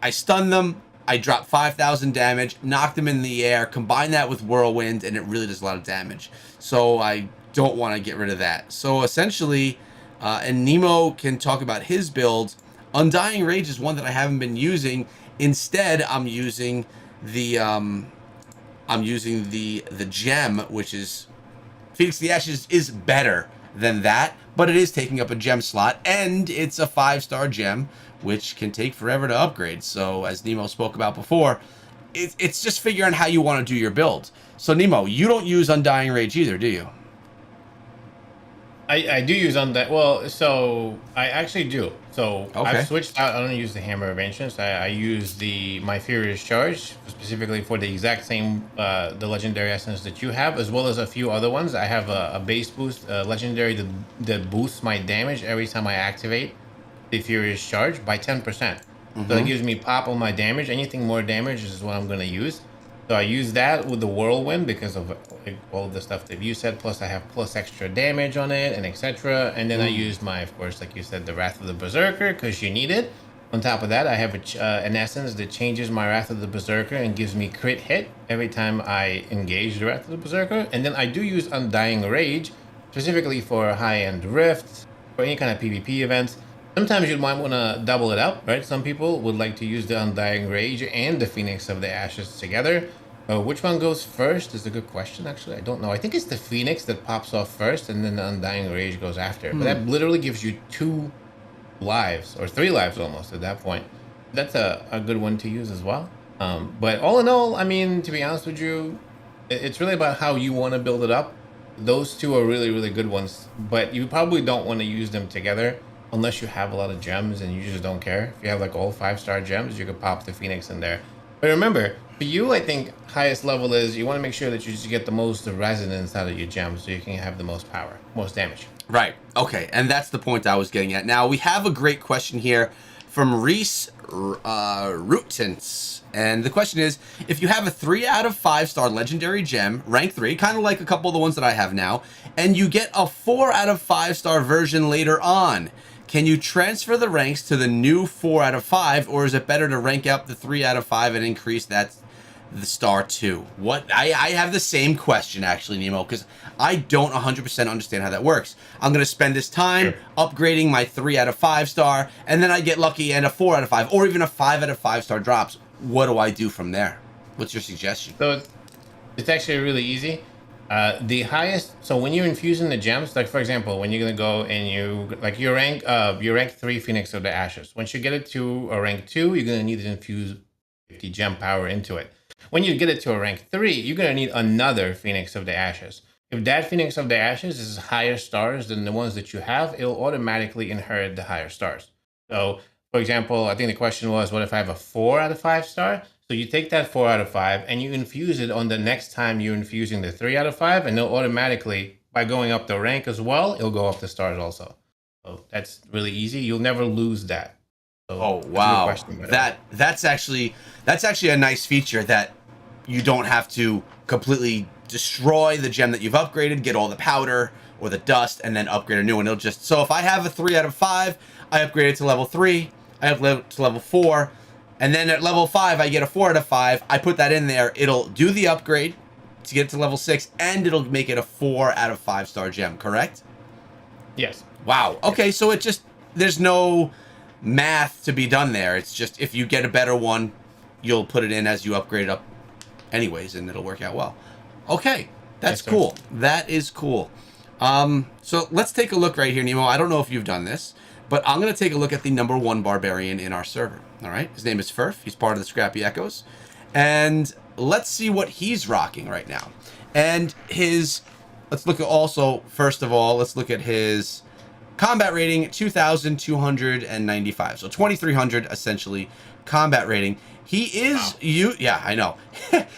A: I stun them, I drop 5,000 damage, knock them in the air, combine that with Whirlwind, and it really does a lot of damage. So I don't want to get rid of that. So essentially, and Nemo can talk about his build, Undying Rage is one that I haven't been using. Instead, I'm using the gem, which is Phoenix of the Ashes is better than that, but it is taking up a gem slot, and it's a 5-star gem, which can take forever to upgrade. So as Nemo spoke about before, it's just figuring how you want to do your build. So Nemo, you don't use Undying Rage either, do you?
B: I do use on that. Well, so I actually do. So I've
A: Okay.
B: switched out. I don't use the Hammer of Ancients. I use my Furious Charge specifically for the exact same the legendary essence that you have, as well as a few other ones. I have a base boost legendary that boosts my damage every time I activate the Furious Charge by 10%. So it gives me pop on my damage. Anything more damage is what I'm going to use. So I use that with the Whirlwind because of like, all of the stuff that you said. Plus I have plus extra damage on it and etc. And then I use my, of course, like you said, the Wrath of the Berserker because you need it. On top of that, I have an essence that changes my Wrath of the Berserker and gives me crit hit every time I engage the Wrath of the Berserker. And then I do use Undying Rage specifically for high-end rifts, for any kind of PvP events. Sometimes you might want to double it up, right? Some people would like to use the Undying Rage and the Phoenix of the Ashes together. Which one goes first is a good question, actually. I don't know. I think it's the Phoenix that pops off first, and then the Undying Rage goes after. But that literally gives you 2 lives, or 3 lives almost at that point. That's a good one to use as well. But all in all, I mean, to be honest with you, it's really about how you want to build it up. Those two are really, really good ones, but you probably don't want to use them together unless you have a lot of gems and you just don't care. If you have like all 5-star gems, you could pop the Phoenix in there. But remember, for you, I think highest level is you want to make sure that you just get the most resonance out of your gems so you can have the most power, most damage.
A: Right. Okay. And that's the point I was getting at. Now, we have a great question here from Reese Rootens. And the question is, if you have a 3 out of 5-star legendary gem, rank 3, kind of like a couple of the ones that I have now, and you get a 4 out of 5-star version later on, can you transfer the ranks to the new 4 out of 5, or is it better to rank up the 3 out of 5 and increase that the star 2? What I have the same question actually, Nemo, because I don't 100% understand how that works. I'm going to spend this time upgrading my 3 out of 5-star, and then I get lucky and a 4 out of 5, or even a 5 out of 5-star drops. What do I do from there? What's your suggestion?
B: So it's actually really easy. The highest, so when you're infusing the gems, like for example, when you're gonna go and you like your rank 3 Phoenix of the Ashes. Once you get it to a rank 2, you're gonna need to infuse 50 gem power into it. When you get it to a rank 3, you're gonna need another Phoenix of the Ashes. If that Phoenix of the Ashes is higher stars than the ones that you have, it'll automatically inherit the higher stars. So, for example, I think the question was, what if I have a 4 out of 5-star? So you take that 4 out of 5 and you infuse it on the next time you're infusing the 3 out of 5, and it'll automatically, by going up the rank as well, it'll go up the stars also. So that's really easy. You'll never lose that. So
A: Oh wow, that's actually a nice feature that you don't have to completely destroy the gem that you've upgraded, get all the powder or the dust, and then upgrade a new one. It'll just, so if I have a 3 out of 5, I upgrade it to level 3, I upgrade it to level 4, and then at level 5 I get a 4 out of 5. I put that in there. It'll do the upgrade to get it to level 6, and it'll make it a 4 out of 5-star gem. Correct?
B: Yes.
A: Wow. Okay, so it just, there's no math to be done there. It's just if you get a better one, you'll put it in as you upgrade it up anyways, and it'll work out well. Okay, that's cool. That is cool. So let's take a look right here, Nemo. I don't know if you've done this, but I'm going to take a look at the number 1 barbarian in our server. All right, his name is Furf. He's part of the Scrappy Echoes. And let's see what he's rocking right now. And let's look at also, first of all, let's look at his combat rating, 2,295. So 2,300 essentially combat rating. He is yeah, I know.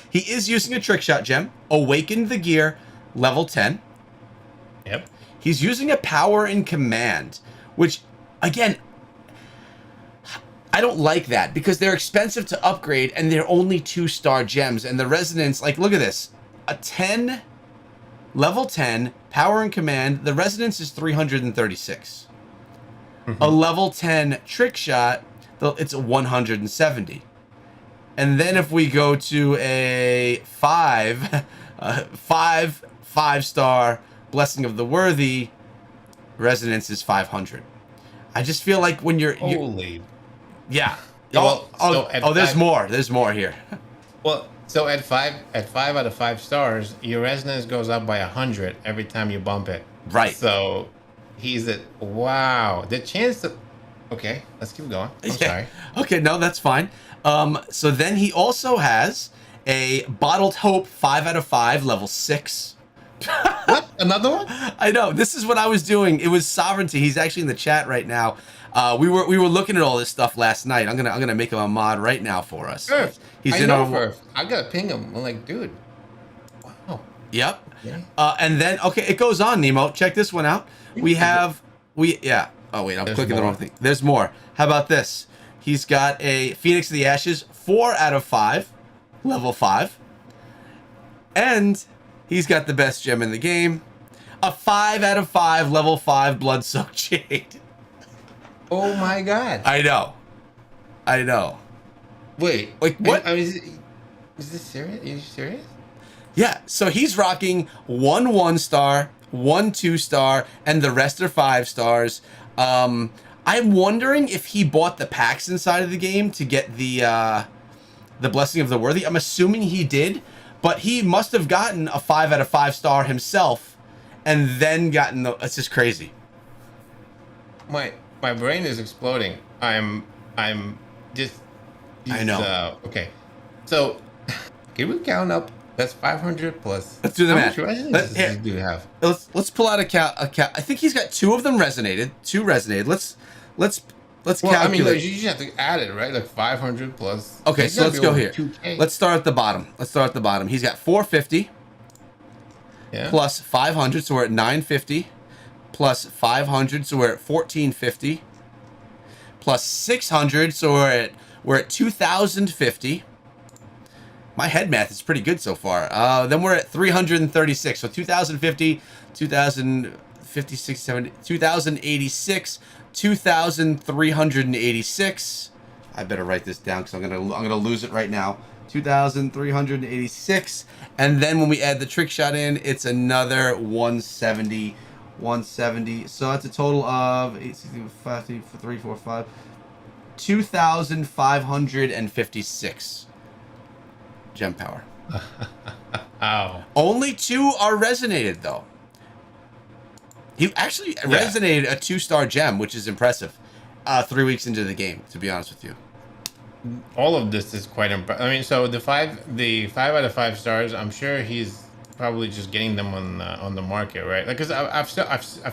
A: He is using a trick shot gem, Awakened the Gear, level 10.
B: Yep.
A: He's using a power and command, which again, I don't like that because they're expensive to upgrade and they're only 2-star gems, and the resonance, like look at this. A 10 level 10 power and command, the resonance is 336. A level 10 trick shot, it's 170. And then if we go to a 5-star Blessing of the Worthy, resonance is 500. I just feel like when you're yeah.
B: Well,
A: There's more. There's more here.
B: Well, so at 5 out of 5 stars, your resonance goes up by 100 every time you bump it.
A: Right.
B: So he's at wow. The chance that Okay, let's keep going. I'm
A: Yeah.
B: sorry.
A: Okay, no, that's fine. So then he also has a Bottled Hope 5 out of 5, level 6.
B: What? Another one?
A: I know. This is what I was doing. It was Sovereignty. He's actually in the chat right now. We were looking at all this stuff last night. I'm gonna make him a mod right now for us.
B: Firth.
A: He's
B: I
A: in
B: know
A: our.
B: Firth. I gotta ping him. I'm like, dude. Wow.
A: Yep.
B: Okay.
A: And then okay, it goes on. Nemo, check this one out. We have yeah. Oh wait, I'm
B: There's
A: clicking the
B: more.
A: wrong thing. There's more. How about this? He's got a Phoenix of the Ashes 4 out of 5, level 5, and he's got the best gem in the game, a 5 out of 5, level 5 Blood-Soaked Jade.
B: Oh my god.
A: I know.
B: Wait.
A: Like, what?
B: I mean, is this serious? Are you serious?
A: Yeah, so he's rocking 1 1-star, 1 2-star, and the rest are 5 stars. I'm wondering if he bought the packs inside of the game to get the Blessing of the Worthy. I'm assuming he did, but he must have gotten a 5 out of 5 star himself, and then gotten the. It's just crazy.
B: My brain is exploding. I'm just.
A: I know.
B: Okay, so can we count up? That's 500 plus.
A: Let's do the
B: How
A: math.
B: much resonance does this dude have?
A: Let's pull out a count. I think he's got 2 of them resonated. 2 resonated. Let's
B: Well,
A: calculate.
B: I mean, like, you just have to add it, right? Like 500 plus.
A: Okay,
B: It's
A: so
B: gotta
A: let's
B: be
A: go
B: over
A: here.
B: 2K.
A: Let's start at the bottom. He's got 450
B: Yeah.
A: plus 500, so we're at 950. Plus 500, so we're at 1450. Plus 600, so we're at 2050. My head math is pretty good so far. Then we're at 336. So 2050, 2056, 70, 2086, 2386. I better write this down because I'm gonna lose it right now. 2386, and then when we add the trick shot in, it's another 170. 170. So that's a total of 860, 3, 4, 5, 2,556 gem power.
B: Ow.
A: Only 2 are resonated though. He actually resonated a 2-star gem, which is impressive. 3 weeks into the game, to be honest with you.
B: All of this is quite impressive. I mean, so the five out of 5 stars, I'm sure he's probably just getting them on the market, right? Like, cause I've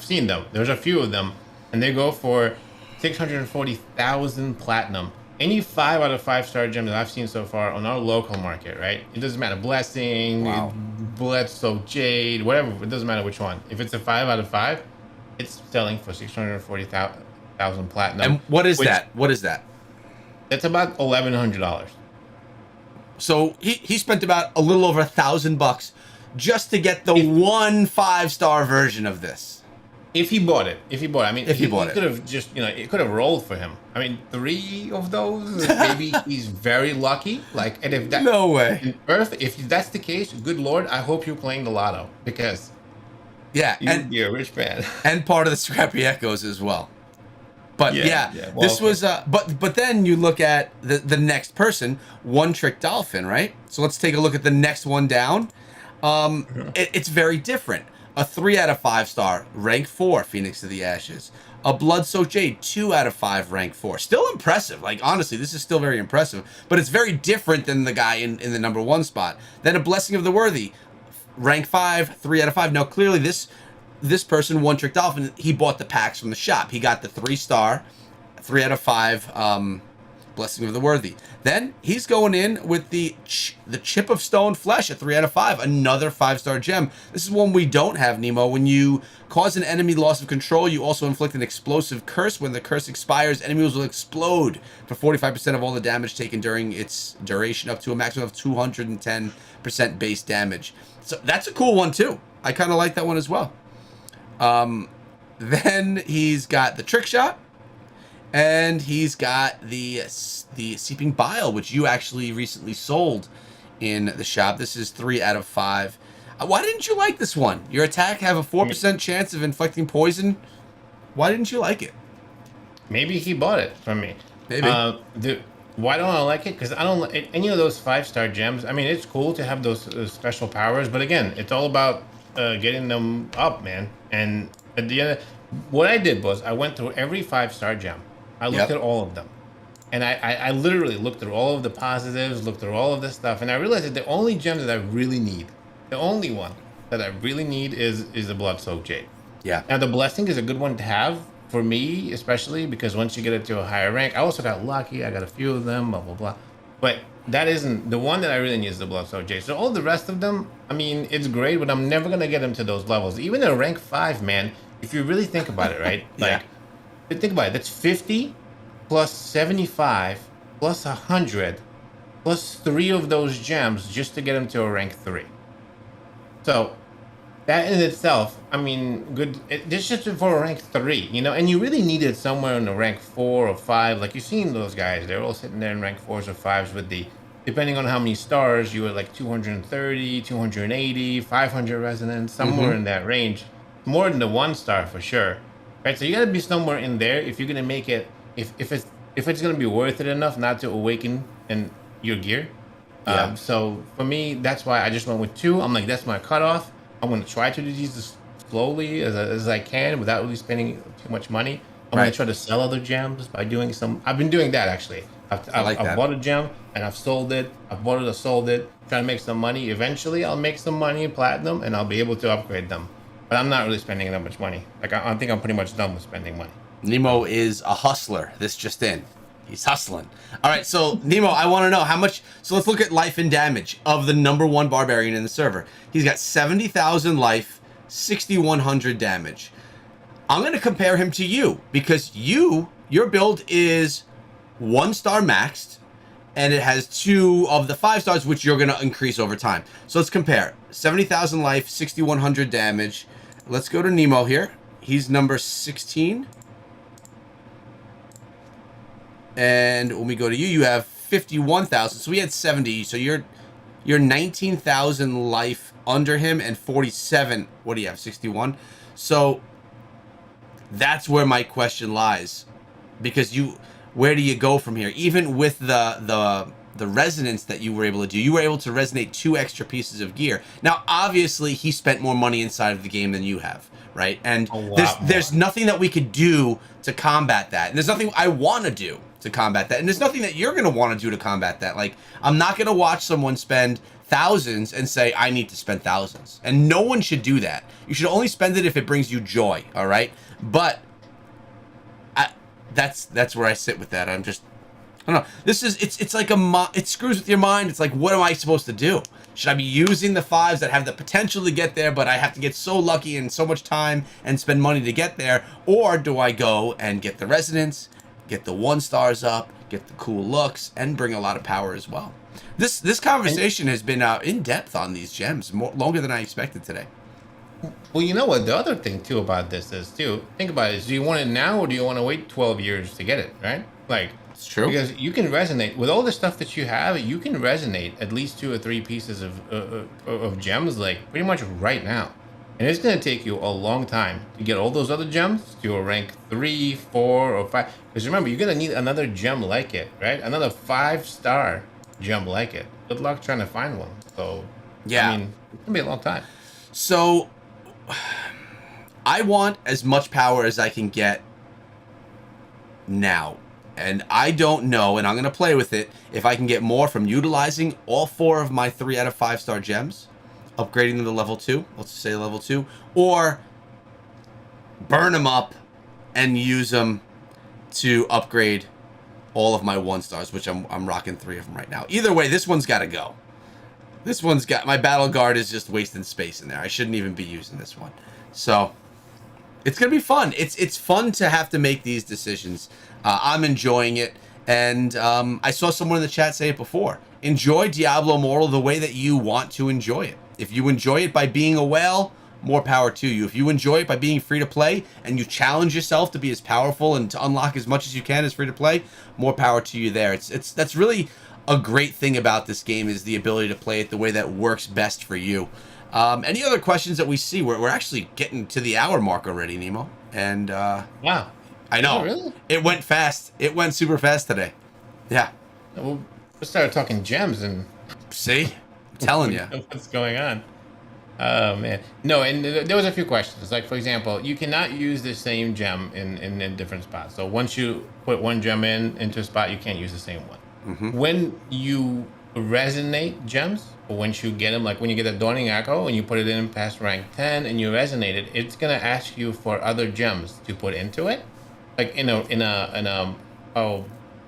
B: seen them. There's a few of them, and they go for 640,000 platinum. Any 5 out of 5 star gem that I've seen so far on our local market, right? It doesn't matter, Blessing,
A: Wow.
B: Blood-Soaked Jade, whatever. It doesn't matter which one. If it's a 5 out of 5, it's selling for 640,000 platinum.
A: And what is that? What is that?
B: That's about $1,100.
A: So he spent about a little over $1,000 just to get the 1 5-star version of this.
B: If he bought it, I mean,
A: If he bought it.
B: could have just, it could have rolled for him. I mean, 3 of those, maybe he's very lucky. Like, and if that,
A: No way.
B: in Earth, if that's the case, good Lord, I hope you're playing the lotto, because
A: Yeah,
B: you'd be a rich man.
A: and part of the Scrappy Echoes as well. But
B: Yeah, well,
A: this was but then you look at the next person, One Trick Dolphin, right? So let's take a look at the next one down. It's very different. A 3 out of 5 star, rank 4, Phoenix of the Ashes. A Blood-Soaked Jade, 2 out of 5, rank 4. Still impressive. Like, honestly, this is still very impressive. But it's very different than the guy in the number 1 spot. Then a Blessing of the Worthy, rank 5, 3 out of 5. Now, clearly, this person, One Trick Dolphin, he bought the packs from the shop. He got the 3-star, 3 out of 5, Blessing of the Worthy. Then he's going in with the Chip of Stone Flesh, a 3 out of 5, another 5-star gem. This is one we don't have, Nemo. When you cause an enemy loss of control, you also inflict an explosive curse. When the curse expires, enemies will explode for 45% of all the damage taken during its duration, up to a maximum of 210% base damage. So that's a cool one too. I kind of like that one as well. Then he's got the Trick Shot, and he's got the Seeping Bile, which you actually recently sold in the shop. This is 3 out of 5. Why didn't you like this one? Your attack have a 4% chance of inflicting poison. Why didn't you like it?
B: Maybe he bought it from me.
A: Maybe.
B: Why don't I like it? Because I don't like any of those 5-star gems. I mean, it's cool to have those special powers, but again, it's all about getting them up, man. And at the end, what I did was I went through every 5-star gem, I looked
A: Yep.
B: at all of them. And I literally looked through all of the positives, looked through all of this stuff, and I realized that the only gem that I really need, the only one that I really need is the Blood Soaked Jade.
A: Yeah.
B: Now, the blessing is a good one to have for me, especially because once you get it to a higher rank, I also got lucky. I got a few of them, blah, blah, blah. But that isn't the one that I really need is the Blood Soaked Jade. So all the rest of them, I mean, it's great, but I'm never going to get them to those levels. Even at rank 5, man, if you really think about it, right?
A: Yeah.
B: Like, think about it. That's 50 plus 75 plus 100 plus 3 of those gems just to get them to a rank 3. So that in itself, I mean, good. This is just for a rank 3, you know, and you really need it somewhere in the rank 4 or 5. Like you've seen those guys, they're all sitting there in rank 4s or 5s with the, depending on how many stars, you were like 230, 280, 500 resonance, somewhere in that range. More than the 1 star for sure. Right? So you got to be somewhere in there if you're going to make it, if it's going to be worth it enough not to awaken in your gear.
A: Yeah.
B: So for me, that's why I just went with 2. I'm like, that's my cutoff. I'm going to try to do these as slowly as I can without really spending too much money. I'm going
A: Right.
B: to try to sell other gems by doing some. I've been doing that actually.
A: I like
B: I've
A: that.
B: bought a gem and I've sold it. I've bought it, I sold it, trying to make some money. Eventually, I'll make some money in platinum and I'll be able to upgrade them. But I'm not really spending that much money. Like I think I'm pretty much done with spending money.
A: Nemo is a hustler. This just in. He's hustling. All right, so Nemo, I want to know how much. So let's look at life and damage of the #1 barbarian in the server. He's got 70,000 life, 6,100 damage. I'm going to compare him to you because your build is 1-star maxed, and it has 2 of the 5 stars, which you're going to increase over time. So let's compare. 70,000 life, 6,100 damage. Let's go to Nemo here. He's number 16. And when we go to you, you have 51,000. So we had 70. So you're 19,000 life under him and 47. What do you have? 61. So that's where my question lies, because where do you go from here? Even with the resonance that you were able to do, you were able to resonate 2 extra pieces of gear. Now, obviously, he spent more money inside of the game than you have, right? And there's nothing that we could do to combat that. And there's nothing I want to do to combat that. And there's nothing that you're going to want to do to combat that. Like, I'm not going to watch someone spend thousands and say, I need to spend thousands. And no one should do that. You should only spend it if it brings you joy, all right? But that's where I sit with that. I don't know. It's like it screws with your mind. It's like, what am I supposed to do? Should I be using the 5s that have the potential to get there, but I have to get so lucky and so much time and spend money to get there? Or do I go and get the resonance, get the 1-stars up, get the cool looks, and bring a lot of power as well? This conversation has been in depth on these gems, longer than I expected today.
B: Well, you know what? The other thing too about this is too. Think about it. Do you want it now, or do you want to wait 12 years to get it? Right? Like,
A: it's true.
B: Because you can resonate with all the stuff that you have. You can resonate at least 2 or 3 pieces of gems, like pretty much right now. And it's going to take you a long time to get all those other gems to a rank 3, 4, or 5. Because remember, you're going to need another gem like it, right? Another 5-star gem like it. Good luck trying to find one. So,
A: yeah,
B: I mean, it's going to be a long time.
A: So, I want as much power as I can get now. And I don't know, and I'm going to play with it, if I can get more from utilizing all 4 of my 3 out of 5-star gems, upgrading them to level 2, let's say level 2, or burn them up and use them to upgrade all of my 1-stars, which I'm rocking 3 of them right now. Either way, this one's got to go. This one's got, my battle guard is just wasting space in there. I shouldn't even be using this one. So, it's going to be fun. It's fun to have to make these decisions. I'm enjoying it. And I saw someone in the chat say it before. Enjoy Diablo Immortal the way that you want to enjoy it. If you enjoy it by being a whale, more power to you. If you enjoy it by being free to play and you challenge yourself to be as powerful and to unlock as much as you can as free to play, more power to you there. That's really a great thing about this game, is the ability to play it the way that works best for you. Any other questions that we see? We're actually getting to the hour mark already, Nemo. And
B: Wow.
A: I know.
B: Oh, really?
A: It went fast. It went super fast today. Yeah.
B: We started talking gems and
A: See? I'm telling you.
B: what's going on. Oh man, no, and there was a few questions. Like for example, you cannot use the same gem in different spots. So once you put one gem into a spot, you can't use the same one.
A: Mm-hmm.
B: When you resonate gems, or once you get them, like when you get a Dawning Echo and you put it in past rank 10 and you resonate it, it's gonna ask you for other gems to put into it. Like a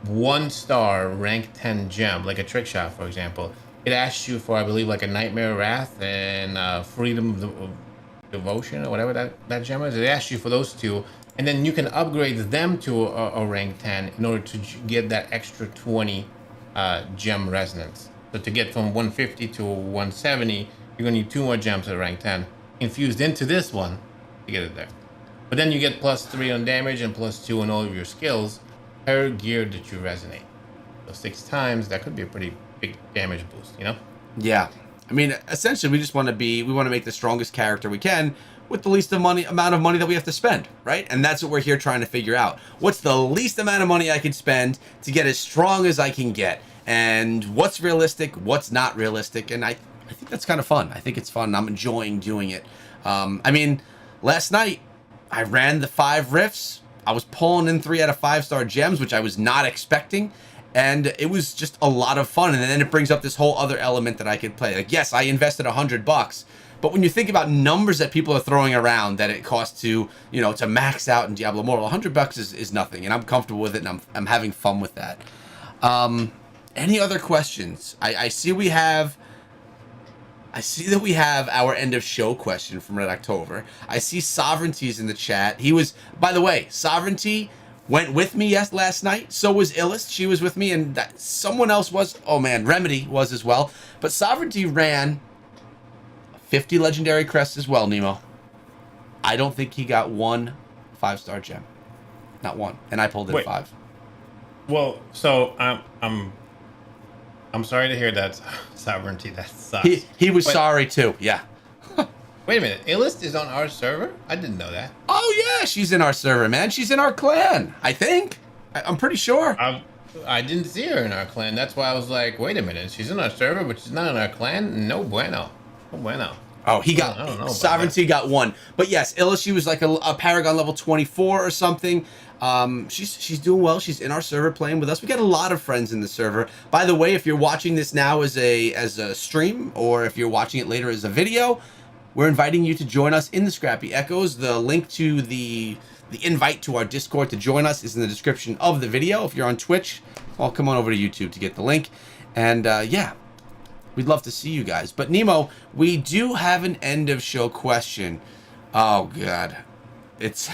B: 1 star rank 10 gem, like a trick shot, for example. It asks you for, I believe, like a Nightmare Wrath and Freedom of Devotion or whatever that gem is. It asks you for those two, and then you can upgrade them to a rank 10 in order to get that extra 20 gem resonance. So to get from 150 to 170, you're gonna need 2 more gems at rank 10 infused into this one to get it there. But then you get +3 on damage and +2 on all of your skills per gear that you resonate. So 6 times, that could be a pretty big damage boost, you know?
A: Yeah. I mean, essentially, we want to make the strongest character we can with the least amount of money that we have to spend, right? And that's what we're here trying to figure out. What's the least amount of money I can spend to get as strong as I can get? And what's realistic, what's not realistic? And I think that's kind of fun. I think it's fun. I'm enjoying doing it. I mean, last night, I ran the 5 rifts. I was pulling in 3 out of 5-star gems, which I was not expecting. And it was just a lot of fun. And then it brings up this whole other element that I could play. Like, yes, I invested $100, but when you think about numbers that people are throwing around that it costs to, to max out in Diablo Immortal, $100 is nothing. And I'm comfortable with it, and I'm having fun with that. Any other questions? I see that we have our end of show question from Red October. I see Sovereignty's in the chat. He was, by the way, Sovereignty went with me last night. So was Illist. She was with me, and someone else was. Oh man, Remedy was as well. But Sovereignty ran 50 legendary crests as well, Nemo. I don't think he got 1 5-star gem. Not one. And I pulled in 5.
B: Well, so I'm sorry to hear that, Sovereignty. That sucks.
A: He was sorry too. Yeah.
B: Wait a minute. Illist is on our server? I didn't know that.
A: Oh yeah, she's in our server, man. She's in our clan. I think. I'm pretty sure.
B: I didn't see her in our clan. That's why I was like, wait a minute. She's in our server, but she's not in our clan. No bueno. No bueno.
A: Oh, he got, I don't know Sovereignty got 1. But yes, Illist, she was like a Paragon level 24 or something. She's doing well. She's in our server playing with us. We got a lot of friends in the server. By the way, if you're watching this now as a stream, or if you're watching it later as a video, we're inviting you to join us in the Scrappy Echoes. The link to the invite to our Discord to join us is in the description of the video. If you're on Twitch, well, come on over to YouTube to get the link. And yeah, we'd love to see you guys. But Nemo, we do have an end of show question. Oh God, it's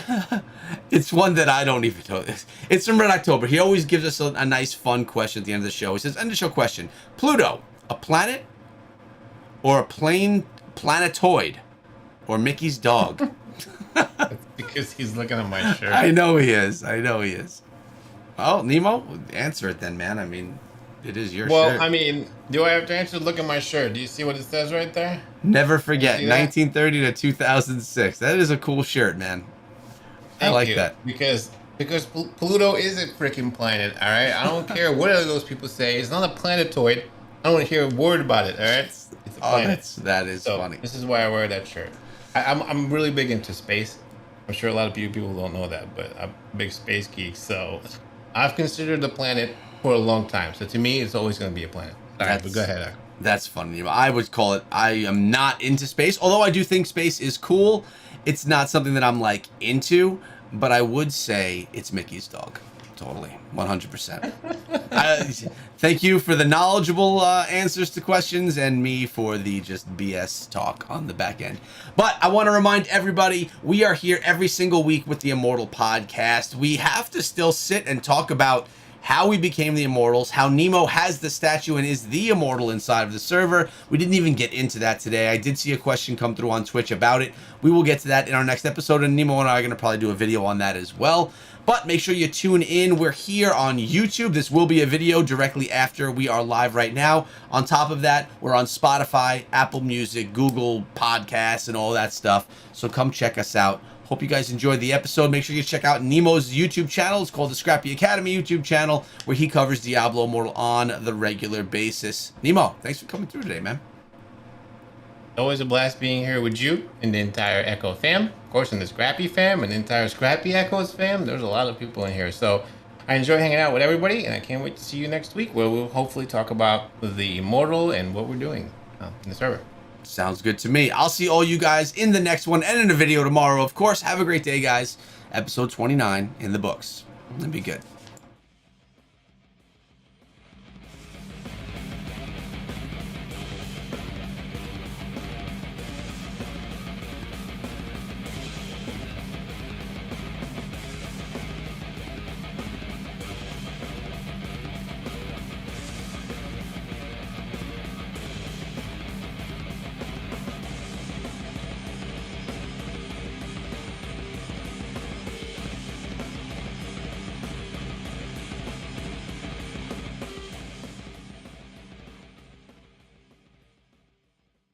A: it's one that I don't even know. It's from Red October. He always gives us a nice, fun question at the end of the show. He says, "End of show question: Pluto, a planet or a planetoid, or Mickey's dog?"
B: Because he's looking at my shirt.
A: I know he is. Oh, Nemo, answer it then, man. I mean, it is your shirt.
B: Well, I mean, do I have to answer? Look at my shirt. Do you see what it says right there?
A: Never forget, 1930 to 2006. That is a cool shirt, man. I like that.
B: Because Pluto is a freaking planet, all right? I don't care what other those people say. It's not a planetoid. I don't want to hear a word about it, all right? It's a planet.
A: That is funny.
B: This is why I wear that shirt. I'm really big into space. I'm sure a lot of people don't know that, but I'm a big space geek. So I've considered the planet for a long time. So to me, it's always going to be a planet. All right, but go ahead.
A: That's funny. I would call it, I am not into space, although I do think space is cool. It's not something that I'm like into, but I would say it's Mickey's dog. Totally. 100%. Thank you for the knowledgeable answers to questions, and me for the just BS talk on the back end. But I want to remind everybody, we are here every single week with the Immortal Podcast. We have to still sit and talk about how we became the Immortals, how Nemo has the statue and is the Immortal inside of the server. We didn't even get into that today. I did see a question come through on Twitch about it. We will get to that in our next episode, and Nemo and I are going to probably do a video on that as well. But make sure you tune in. We're here on YouTube. This will be a video directly after we are live right now. On top of that, we're on Spotify, Apple Music, Google Podcasts, and all that stuff. So come check us out. Hope you guys enjoyed the episode. Make sure you check out Nemo's YouTube channel. It's called the Scrappy Academy YouTube channel, where he covers Diablo Immortal on the regular basis. Nemo, thanks for coming through today, man.
B: Always a blast being here with you and the entire Echo fam. Of course, in the Scrappy fam and the entire Scrappy Echoes fam. There's a lot of people in here. So I enjoy hanging out with everybody, and I can't wait to see you next week where we'll hopefully talk about the Immortal and what we're doing in the server.
A: Sounds good to me. I'll see all you guys in the next one and in a video tomorrow. Of course, have a great day, guys. Episode 29 in the books. And be good.